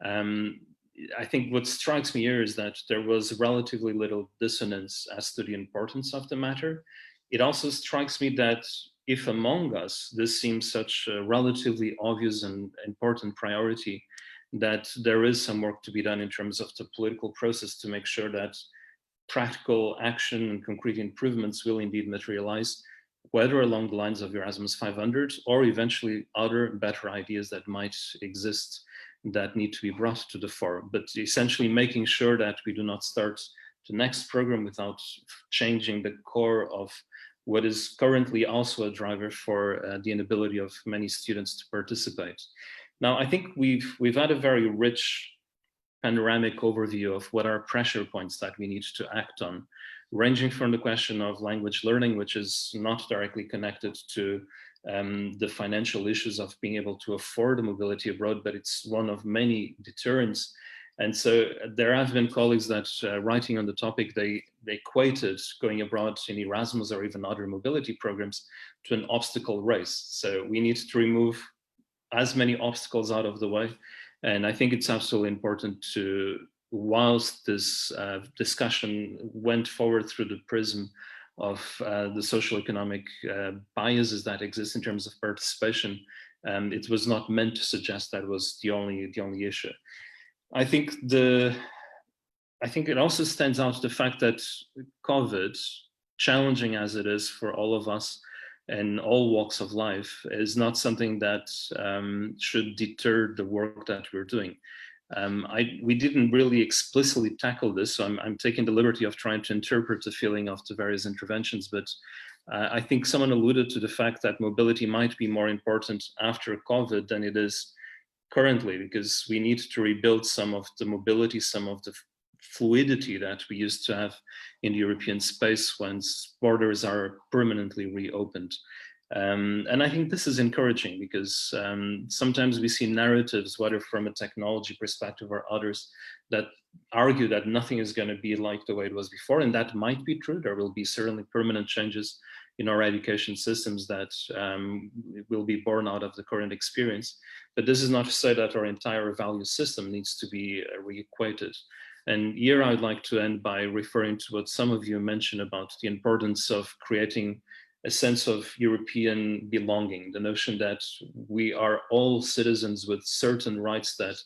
I think what strikes me here is that there was relatively little dissonance as to the importance of the matter. It also strikes me that if among us this seems such a relatively obvious and important priority, that there is some work to be done in terms of the political process to make sure that practical action and concrete improvements will indeed materialize, whether along the lines of Erasmus 500 or eventually other better ideas that might exist that need to be brought to the fore. But essentially making sure that we do not start the next program without changing the core of what is currently also a driver for the inability of many students to participate. Now, I think we've had a very rich panoramic overview of what are pressure points that we need to act on, ranging from the question of language learning, which is not directly connected to the financial issues of being able to afford a mobility abroad, but it's one of many deterrents. And so there have been colleagues that writing on the topic, they equated going abroad in Erasmus or even other mobility programs to an obstacle race. So we need to remove as many obstacles out of the way. And I think it's absolutely important to, whilst this discussion went forward through the prism of the socioeconomic biases that exist in terms of participation, it was not meant to suggest that was the only issue. I think it also stands out the fact that COVID, challenging as it is for all of us in all walks of life, is not something that should deter the work that we're doing. We didn't really explicitly tackle this, so I'm taking the liberty of trying to interpret the feeling of the various interventions, but I think someone alluded to the fact that mobility might be more important after COVID than it is currently, because we need to rebuild some of the mobility, some of the fluidity that we used to have in the European space once borders are permanently reopened. And I think this is encouraging because sometimes we see narratives, whether from a technology perspective or others, that argue that nothing is going to be like the way it was before. And that might be true. There will be certainly permanent changes in our education systems that will be born out of the current experience. But this is not to say that our entire value system needs to be re-equated. And here I'd like to end by referring to what some of you mentioned about the importance of creating a sense of European belonging, the notion that we are all citizens with certain rights that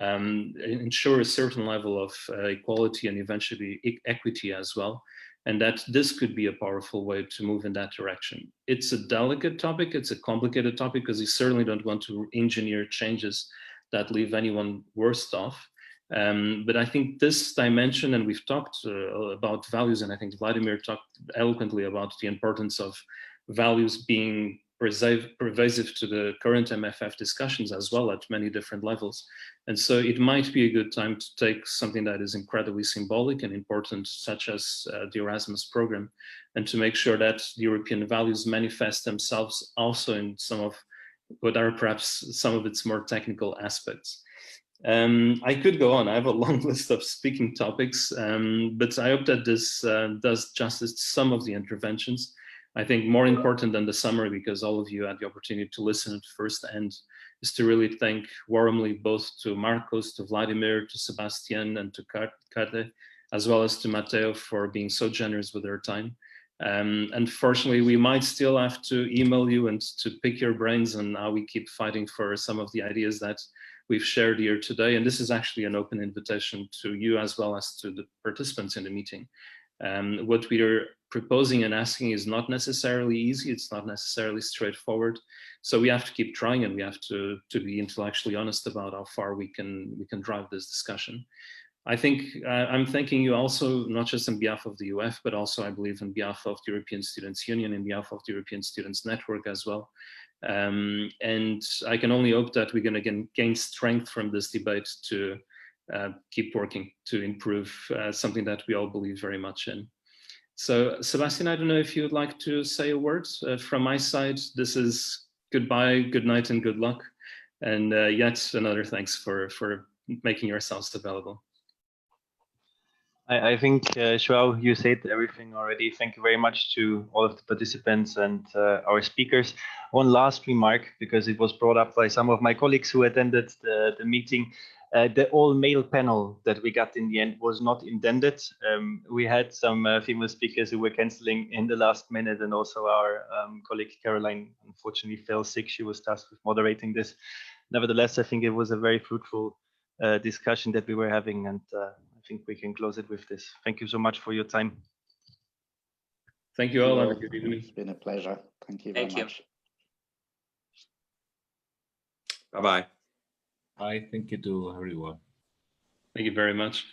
ensure a certain level of equality and eventually equity as well, and that this could be a powerful way to move in that direction. It's a delicate topic, it's a complicated topic, because you certainly don't want to engineer changes that leave anyone worse off. But I think this dimension, and we've talked about values, and I think Vladimir talked eloquently about the importance of values being pervasive to the current MFF discussions as well at many different levels. And so it might be a good time to take something that is incredibly symbolic and important, such as the Erasmus program, and to make sure that the European values manifest themselves also in some of what are perhaps some of its more technical aspects. I could go on. I have a long list of speaking topics, but I hope that this does justice to some of the interventions. I think more important than the summary, because all of you had the opportunity to listen at first hand, is to really thank warmly both to Marcos, to Vladimir, to Sebastian, and to Kate, as well as to Matteo for being so generous with their time. Unfortunately, we might still have to email you and to pick your brains on how we keep fighting for some of the ideas that we've shared here today. And this is actually an open invitation to you as well as to the participants in the meeting. What we are proposing and asking is not necessarily easy. It's not necessarily straightforward. So we have to keep trying, and we have to be intellectually honest about how far we can drive this discussion. I think I'm thanking you also, not just on behalf of the UF, but also I believe on behalf of the European Students Union, on behalf of the European Students Network as well. And I can only hope that we're going to gain strength from this debate to keep working to improve something that we all believe very much in. So Sebastian, I don't know if you'd like to say a word. From my side, this is goodbye, good night, and good luck. And yet another thanks for making yourselves available. I think, Joao, you said everything already. Thank you very much to all of the participants and our speakers. One last remark, because it was brought up by some of my colleagues who attended the meeting. The all-male panel that we got in the end was not intended. We had some female speakers who were canceling in the last minute, and also our colleague Caroline unfortunately fell sick. She was tasked with moderating this. Nevertheless, I think it was a very fruitful discussion that we were having, and I think we can close it with this. Thank you so much for your time. Thank you all. Have a good evening. It's been a pleasure. Thank you very much. Bye-bye. Hi, thank you to everyone. Thank you very much.